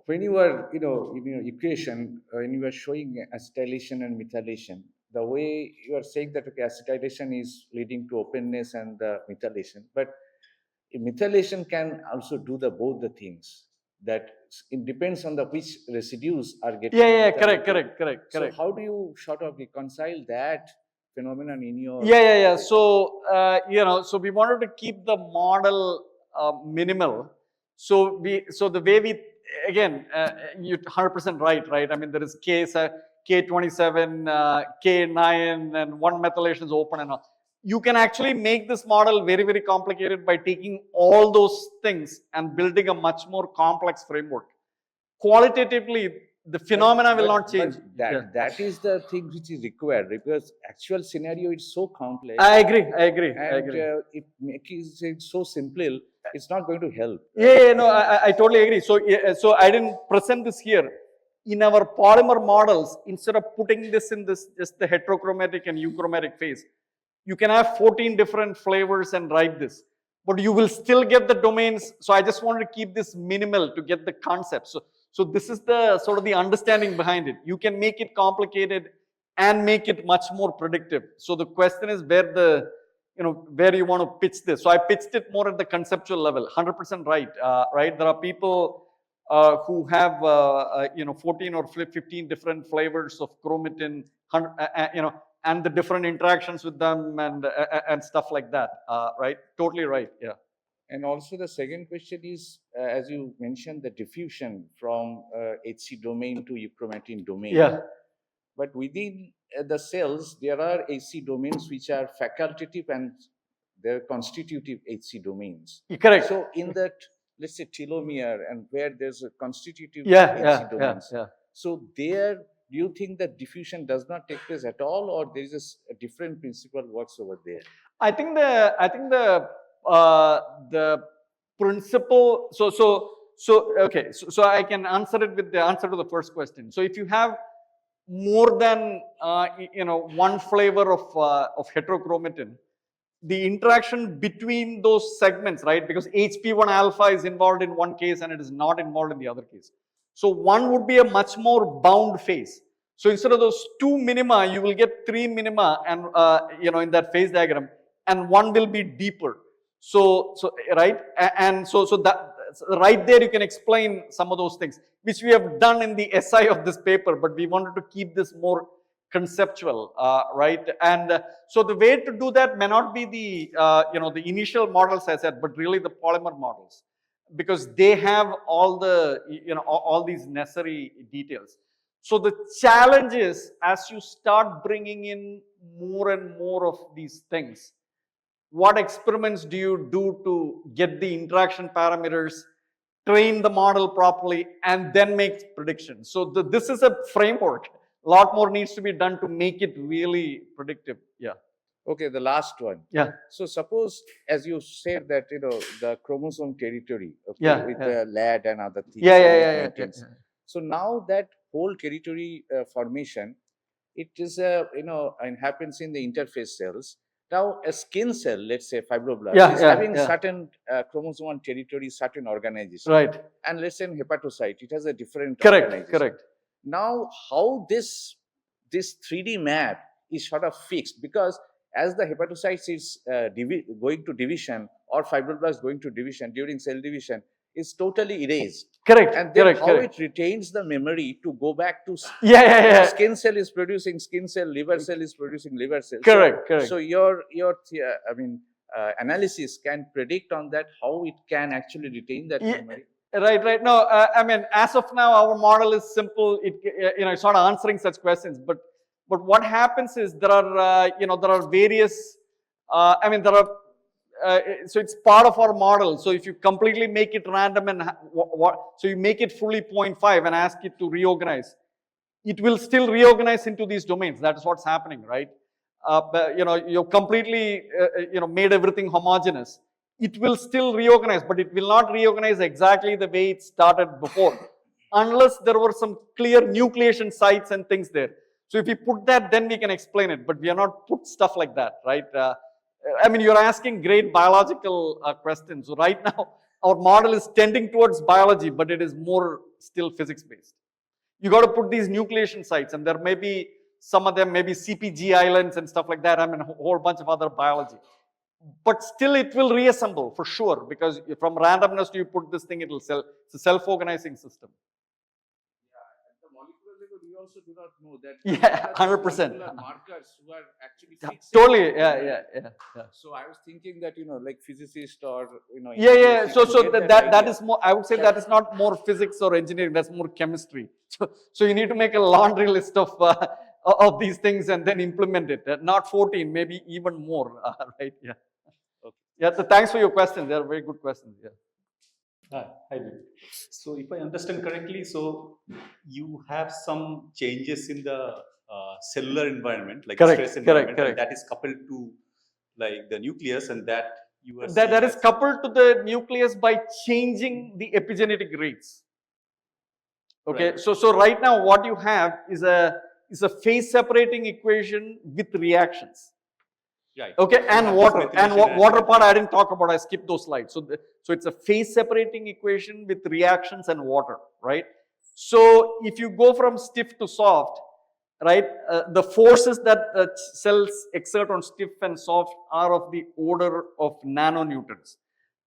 when you are, in your equation, when you are showing acetylation and methylation, the way you are saying that, okay, acetylation is leading to openness and the methylation, but methylation can also do both the things. That it depends on which residues are getting. Yeah, correct. So how do you sort of reconcile that phenomenon in your? Yeah. So so we wanted to keep the model minimal. So the way we, again, you're 100% right? I mean, there is K27, K9, and one methylation is open and all. You can actually make this model very, very complicated by taking all those things and building a much more complex framework. Qualitatively, the phenomena will not change. That is the thing which is required, because actual scenario is so complex. I agree. And if making it so simple, it's not going to help. No, I totally agree. So I didn't present this here. In our polymer models, instead of putting this in just the heterochromatic and euchromatic phase, you can have 14 different flavors and write this, but you will still get the domains. So I just wanted to keep this minimal to get the concept. So this is the sort of the understanding behind it. You can make it complicated and make it much more predictive. So the question is where where you want to pitch this. So I pitched it more at the conceptual level. 100% right. Right. There are people who have 14 or 15 different flavors of chromatin, and the different interactions with them and stuff like that. Right. Totally right. Yeah. And also the second question is, as you mentioned, the diffusion from HC domain to euchromatin domain. Yeah. But within the cells, there are HC domains which are facultative and they're constitutive HC domains. Correct. So in that, let's say telomere, and where there's a constitutive HC domains. Yeah. So there, do you think that diffusion does not take place at all, or there is a different principle works over there? I think the principle. So I can answer it with the answer to the first question. So if you have more than one flavor of heterochromatin, the interaction between those segments, right? Because HP1 alpha is involved in one case and it is not involved in the other case. So one would be a much more bound phase. So instead of those two minima, you will get three minima, and in that phase diagram, and one will be deeper. So right, and so that right there you can explain some of those things, which we have done in the SI of this paper, but we wanted to keep this more conceptual, right? And so the way to do that may not be the initial models I said, but really the polymer models, because they have all the all these necessary details. So the challenge is, as you start bringing in more and more of these things, what experiments do you do to get the interaction parameters train the model properly, and then make predictions. So this is a framework. A lot more needs to be done to make it really predictive. Yeah. Okay, the last one. Yeah. So suppose, as you said that, the chromosome territory, okay, Yeah, with yeah. the LAD and other things. Yeah, and yeah, it yeah, yeah, maintains. yeah. So now that whole territory formation, it is and happens in the interface cells. Now a skin cell, let's say fibroblast, Yeah, is yeah, having yeah. certain chromosome territory, certain organization. Right. And let's say in hepatocyte, it has a different Correct, organization. correct. Now, how this 3D map is sort of fixed, because as the hepatocytes is going to division, or fibroblast going to division during cell division, is totally erased. Correct. And then correct, how correct. it retains the memory to go back to Yeah. skin cell is producing skin cell, liver cell is producing liver cell. Correct, correct. So your analysis can predict on that how it can actually retain that Yeah. memory. Right. No, I mean, as of now, our model is simple. It's not answering such questions. But what happens is there are various. So it's part of our model. So if you completely make it random and so you make it fully 0.5 and ask it to reorganize, it will still reorganize into these domains. That is what's happening, right? But, you've completely made everything homogeneous. It will still reorganize, but it will not reorganize exactly the way it started before, unless there were some clear nucleation sites and things there. So if we put that, then we can explain it, but we are not put stuff like that, right? You're asking great biological questions. So right now, our model is tending towards biology, but it is more still physics-based. You got to put these nucleation sites, and there may be some of them, maybe CPG islands and stuff like that. A whole bunch of other biology. But still, it will reassemble for sure, because from randomness, you put this thing, it will it's a self-organizing system. At the molecular level, we also do not know that. Yeah, 100%. Markers who are actually fixing. Totally, yeah. So I was thinking that like physicists or Yeah. So that is more. I would say Sure. that is not more physics or engineering. That's more chemistry. So you need to make a laundry list of these things and then implement it. Not 14, maybe even more. Right? Yeah. Okay. Yeah. So thanks for your questions. They are very good questions. Yeah. Hi, Vivek. So if I understand correctly, so you have some changes in the cellular environment, like Correct, stress correct, environment, correct. and that is coupled to like the nucleus, and that you are That seeing is as- coupled to the nucleus by changing the epigenetic rates. Okay. Right. So right now what you have is a phase separating equation with reactions. Right. Okay, So you and have water. this And methylation water and- part I didn't talk about. I skipped those slides. So it's a phase separating equation with reactions and water, right? So if you go from stiff to soft, right, the forces that cells exert on stiff and soft are of the order of nanonewtons.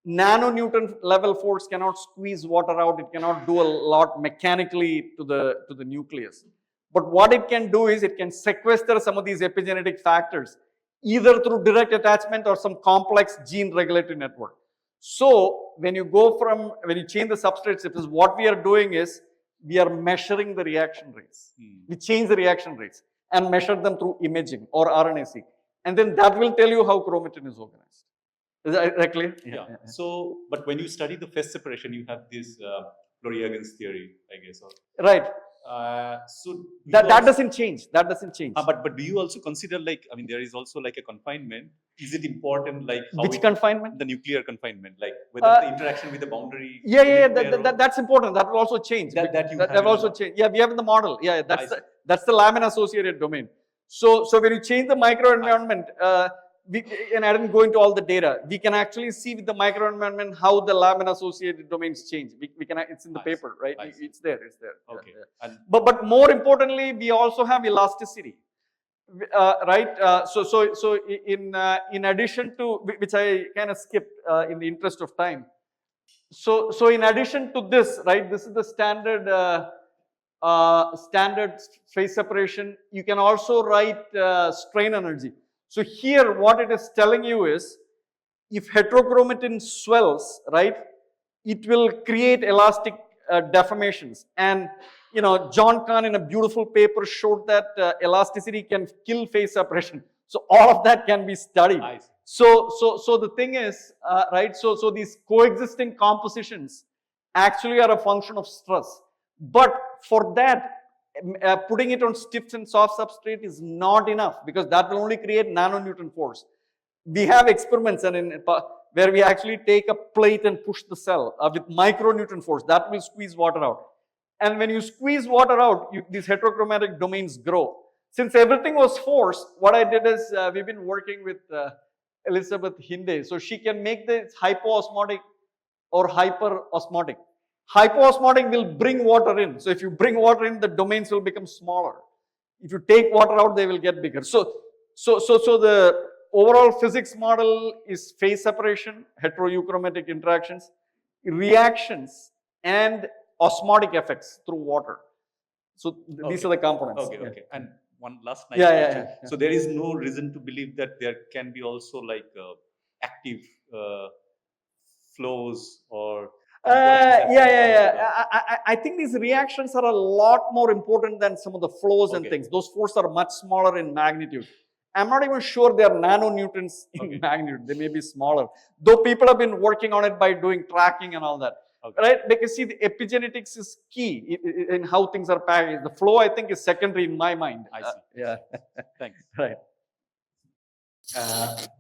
Nanonewton level force cannot squeeze water out. It cannot do a lot mechanically to the nucleus. But what it can do is it can sequester some of these epigenetic factors, either through direct attachment or some complex gene regulatory network. So when you change the substrate steps, what we are doing is we are measuring the reaction rates. We change the reaction rates and measure them through imaging or RNA-seq. And then that will tell you how chromatin is organized. Is that clear? Yeah. So, but when you study the phase separation, you have this Floriagan's theory, I guess. Right. So do you That also- doesn't change. That doesn't change. but do you also consider there is also like a confinement? Is it important how Which it- confinement? The nuclear confinement, like whether the interaction with the boundary. Yeah. will it play a role? That's important. That will also change. That you have in will the also model. change. Yeah, we have in the model. Yeah, I see. that's the lamina associated domain. So when you change the microenvironment, and I didn't go into all the data, we can actually see with the microenvironment how the lamina associated domains change. It's in the I see. paper, right? I see. It's there. Yeah, Okay. yeah. And But more importantly, we also have elasticity, right? So in addition to which I kind of skipped in the interest of time. So in addition to this, right? This is the standard phase separation. You can also write strain energy. So here, what it is telling you is, if heterochromatin swells, right, it will create elastic deformations. And John Kahn in a beautiful paper showed that elasticity can kill phase separation. So all of that can be studied. I see. So the thing is, right? So these coexisting compositions actually are a function of stress. But for that, putting it on stiff and soft substrate is not enough, because that will only create nanonewton force. We have experiments where we actually take a plate and push the cell with micronewton force. That will squeeze water out. And when you squeeze water out, these heterochromatic domains grow. Since everything was forced, what I did is we've been working with Elizabeth Hinde. So she can make this hypoosmotic or hyperosmotic. Hypoosmotic will bring water in. So if you bring water in, the domains will become smaller. If you take water out, they will get bigger. So the overall physics model is phase separation, heteroeuchromatic interactions, reactions, and osmotic effects through water. So these are the components. Okay, Yeah. okay. And one last Yeah, question. yeah. So there is no reason to believe that there can be also like active flows or I think these reactions are a lot more important than some of the flows and things. Those forces are much smaller in magnitude. I'm not even sure they are nanonewtons in magnitude. They may be smaller. Though people have been working on it by doing tracking and all that. Right? Because see, the epigenetics is key in how things are packaged. The flow, I think, is secondary in my mind. I see. Yeah. Thanks. Right.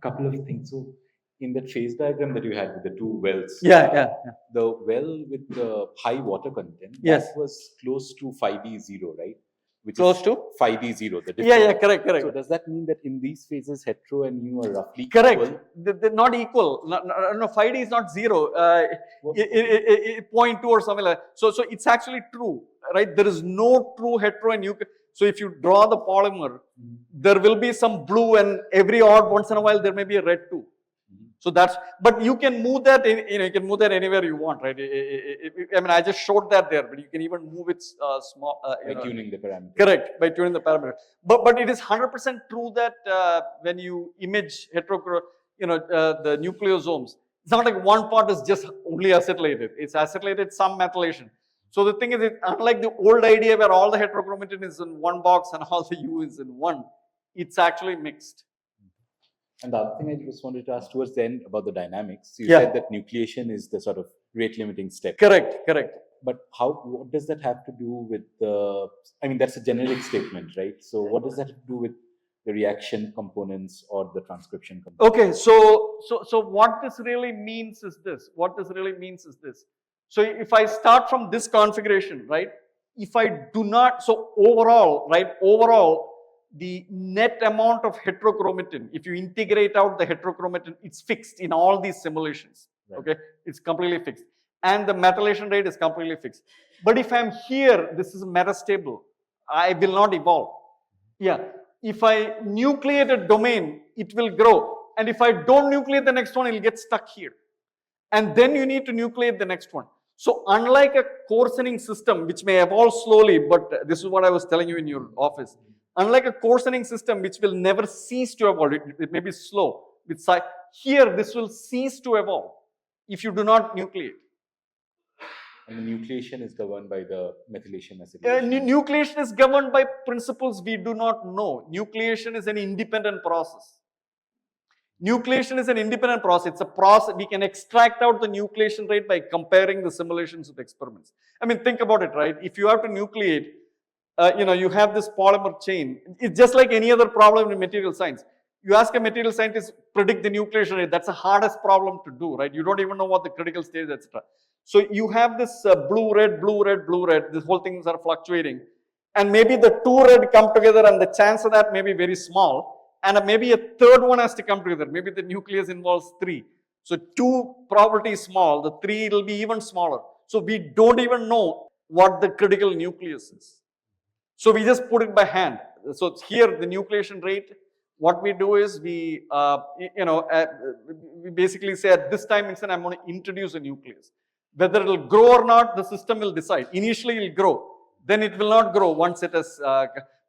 Couple of things. So in that phase diagram that you had with the two wells, Yeah. the well with the high water content, Yes. that was close to 5D0, right? Which Close is to? 5D0. The Yeah, difference. correct. So does that mean that in these phases, hetero and mu are roughly Correct. equal? They're not equal. No, 5D is not 0. 0.2 or something like that. So it's actually true, right? There is no true hetero and nuclear. So if you draw the polymer, there will be some blue, and every odd once in a while there may be a red too. So but you can move that, you can move that anywhere you want, right? I mean, I just showed that there, but you can even move it small. By tuning the parameters. Correct, by tuning the parameter. But it is 100% true that when you image the nucleosomes, it's not like one part is just only acetylated. It's acetylated, some methylation. So the thing is, unlike the old idea where all the heterochromatin is in one box and all the U is in one, it's actually mixed. And the other thing I just wanted to ask towards the end about the dynamics, you said that nucleation is the sort of rate limiting step. Correct. But what does that have to do with the, I mean, that's a generic statement, right? So what does that have to do with the reaction components or the transcription components? Okay, so what this really means is this. So if I start from this configuration, right? If I do not, so overall, the net amount of heterochromatin, if you integrate out the heterochromatin, it's fixed in all these simulations. Right. Okay, it's completely fixed. And the methylation rate is completely fixed. But if I'm here, this is metastable. I will not evolve. Yeah. If I nucleate a domain, it will grow. And if I don't nucleate the next one, it will get stuck here. And then you need to nucleate the next one. So unlike a coarsening system, which may evolve slowly, but this is what I was telling you in your office. Unlike a coarsening system, which will never cease to evolve, it may be slow. Here, this will cease to evolve if you do not nucleate. And the nucleation is governed by the methylation acetylation. Nucleation is governed by principles we do not know. Nucleation is an independent process. It's a process. We can extract out the nucleation rate by comparing the simulations with experiments. I mean, think about it, right? If you have to nucleate, you have this polymer chain. It's just like any other problem in material science. You ask a material scientist, predict the nucleation rate. That's the hardest problem to do, right? You don't even know what the critical stage, etc. So you have this blue, red. These whole things are fluctuating. And maybe the two red come together, and the chance of that may be very small. And maybe a third one has to come together. Maybe the nucleus involves 3. So 2 probability is small. The 3 will be even smaller. So we don't even know what the critical nucleus is. So we just put it by hand. So here the nucleation rate, what we do is we basically say at this time instant I'm going to introduce a nucleus. Whether it will grow or not, the system will decide. Initially it will grow, then it will not grow once it has.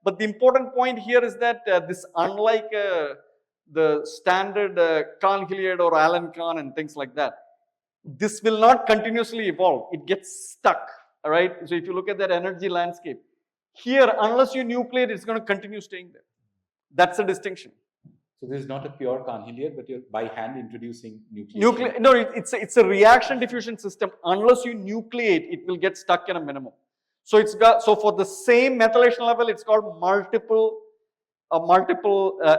But the important point here is that this, unlike the standard Kahn-Hilliard or Allen-Kahn and things like that, this will not continuously evolve. It gets stuck. All right. So if you look at that energy landscape, here, unless you nucleate, it's going to continue staying there. That's the distinction. So this is not a pure canhillier, but you're by hand introducing nucleation. No, it's a reaction diffusion system. Unless you nucleate, it will get stuck in a minimum. So it's got, so for the same methylation level, it's called multiple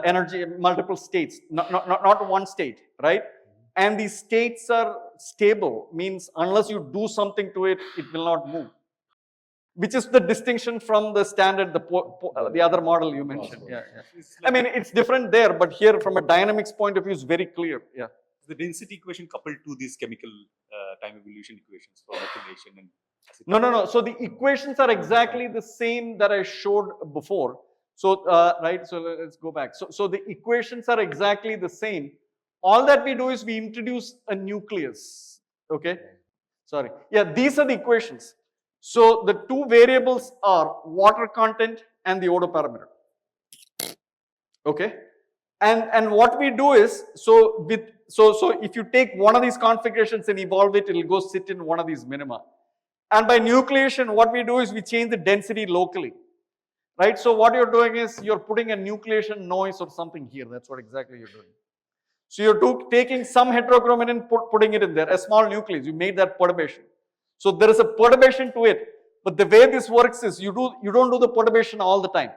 energy, multiple states, not one state, right? And these states are stable, means unless you do something to it, it will not move. Which is the distinction from the standard, the other model you mentioned. Yeah. I mean, it's different there, but here from a dynamics point of view, it's very clear. Yeah. The density equation coupled to these chemical time evolution equations for methylation and No. So the equations are exactly the same that I showed before. So, right, so let's go back. So the equations are exactly the same. All that we do is we introduce a nucleus, okay? Sorry. Yeah, these are the equations. So the two variables are water content and the odor parameter, okay? And what we do is, so if you take one of these configurations and evolve it, it'll go sit in one of these minima. And by nucleation, what we do is we change the density locally, right? So what you're doing is you're putting a nucleation noise or something here. That's what exactly you're doing. So you're taking some heterochromatin, putting it in there, a small nucleus. You made that perturbation. So there is a perturbation to it. But the way this works is you don't do the perturbation all the time.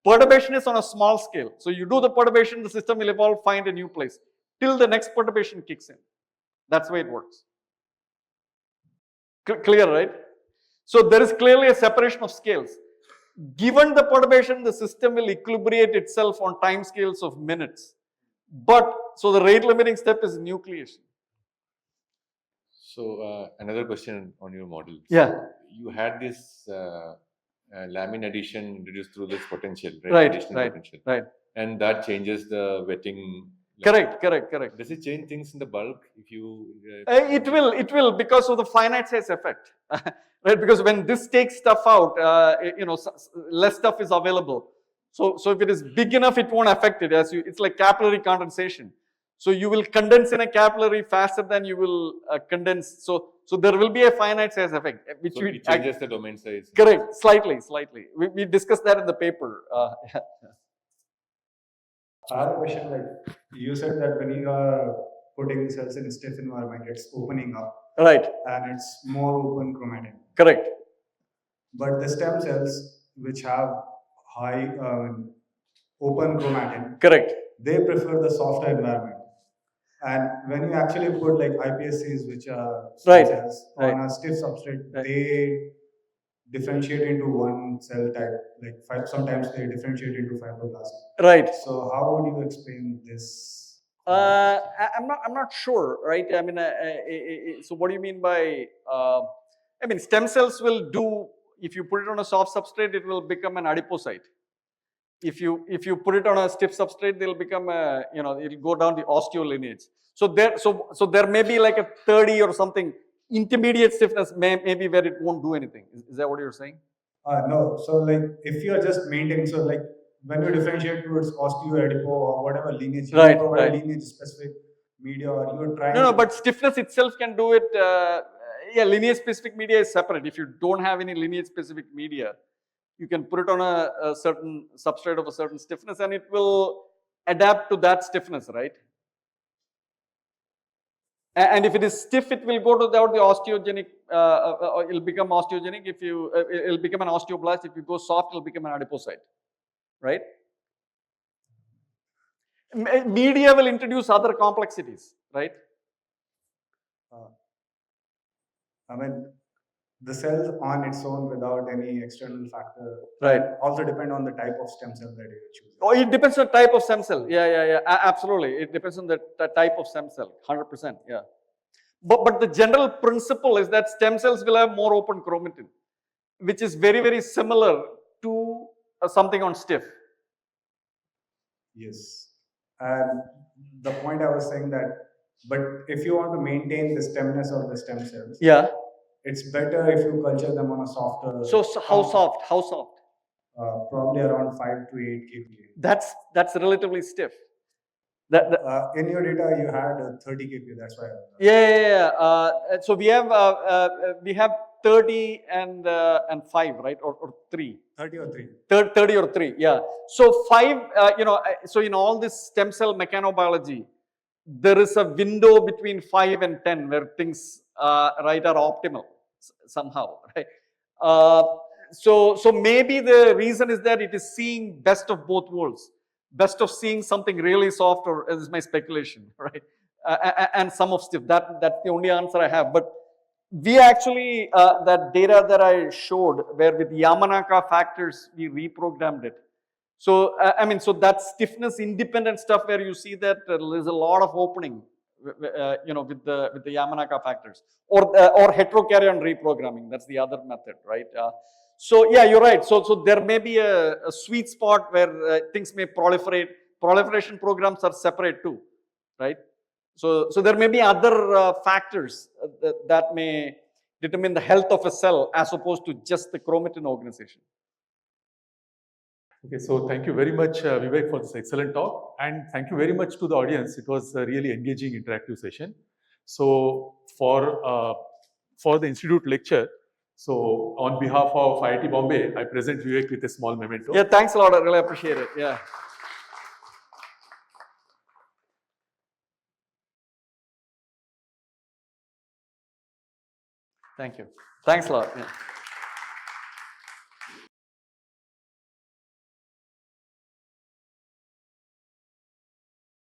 Perturbation is on a small scale. So you do the perturbation, the system will evolve, find a new place till the next perturbation kicks in. That's the way it works. Clear, right? So there is clearly a separation of scales. Given the perturbation, the system will equilibrate itself on time scales of minutes. But, so the rate limiting step is nucleation. So another question on your model. Yeah. So you had this lamine addition introduced through this potential, right? Right, Additional right, potential. right. And that changes the wetting. Correct. Does it change things in the bulk if you? It will because of the finite size effect, right? Because when this takes stuff out, less stuff is available. So if it is big enough, it won't affect it. It's like capillary condensation. So you will condense in a capillary faster than you will condense. So there will be a finite size effect, which so it changes the domain size. Correct, slightly. We discussed that in the paper. I have a question. Like you said that when you are putting cells in a stiff environment, it's opening up. Right. And it's more open chromatin. Correct. But the stem cells, which have high open chromatin, correct, they prefer the softer environment. And when you actually put like iPSCs, which are stem cells, on a stiff substrate, they differentiate into one cell type. Like sometimes they differentiate into fibroblasts. Right. So how would you explain this? I'm not sure, right? I mean, so what do you mean by? I mean, stem cells will do. If you put it on a soft substrate, it will become an adipocyte. If you put it on a stiff substrate, they'll become a, it'll go down the osteo lineage. So there may be like a 30 or something intermediate stiffness, maybe where it won't do anything. Is that what you're saying? No. So like if you are just maintaining, so like when you differentiate towards osteo, adipo, or whatever lineage, you provide lineage specific media, or you're trying. No, but stiffness itself can do it. Yeah, lineage specific media is separate. If you don't have any lineage specific media, you can put it on a certain substrate of a certain stiffness and it will adapt to that stiffness, right? And if it is stiff, it will go to the osteogenic, it'll become osteogenic. It'll become an osteoblast. If you go soft, it'll become an adipocyte, right? Media will introduce other complexities, right? I mean, the cells on its own without any external factor. Right. Also depend on the type of stem cell that you choose. Oh, it depends on the type of stem cell. Yeah. Absolutely. It depends on the type of stem cell. 100%. Yeah. But the general principle is that stem cells will have more open chromatin, which is very, very similar to something on stiff. Yes. And the point I was saying that, but if you want to maintain the stemness of the stem cells, yeah, it's better if you culture them on a softer. So how soft? How soft? Probably around 5 to 8 kPa. That's relatively stiff. In your data, you had 30 kPa. That's why. Yeah. So we have 30 and 5, right, or 3. 30 or 3. 30 or 3, yeah. So 5, so in all this stem cell mechanobiology, there is a window between 5 and 10 where things, right, are optimal somehow, right? So maybe the reason is that it is seeing best of both worlds, best of seeing something really soft, or this is my speculation, right? And some of stiff. That's the only answer I have. But we actually, that data that I showed, where with Yamanaka factors, we reprogrammed it. So, I mean, so that stiffness independent stuff where you see that there's a lot of opening, with the Yamanaka factors, or heterokaryon reprogramming. That's the other method, right? So yeah, you're right. So there may be a sweet spot where things may proliferate. Proliferation programs are separate too, right? So there may be other factors that may determine the health of a cell as opposed to just the chromatin organization. Okay, so thank you very much, Vivek, for this excellent talk, and thank you very much to the audience. It was a really engaging, interactive session. So for the institute lecture, so on behalf of IIT Bombay, I present Vivek with a small memento. Yeah, thanks a lot. I really appreciate it. Yeah. Thank you. Thanks a lot. Yeah.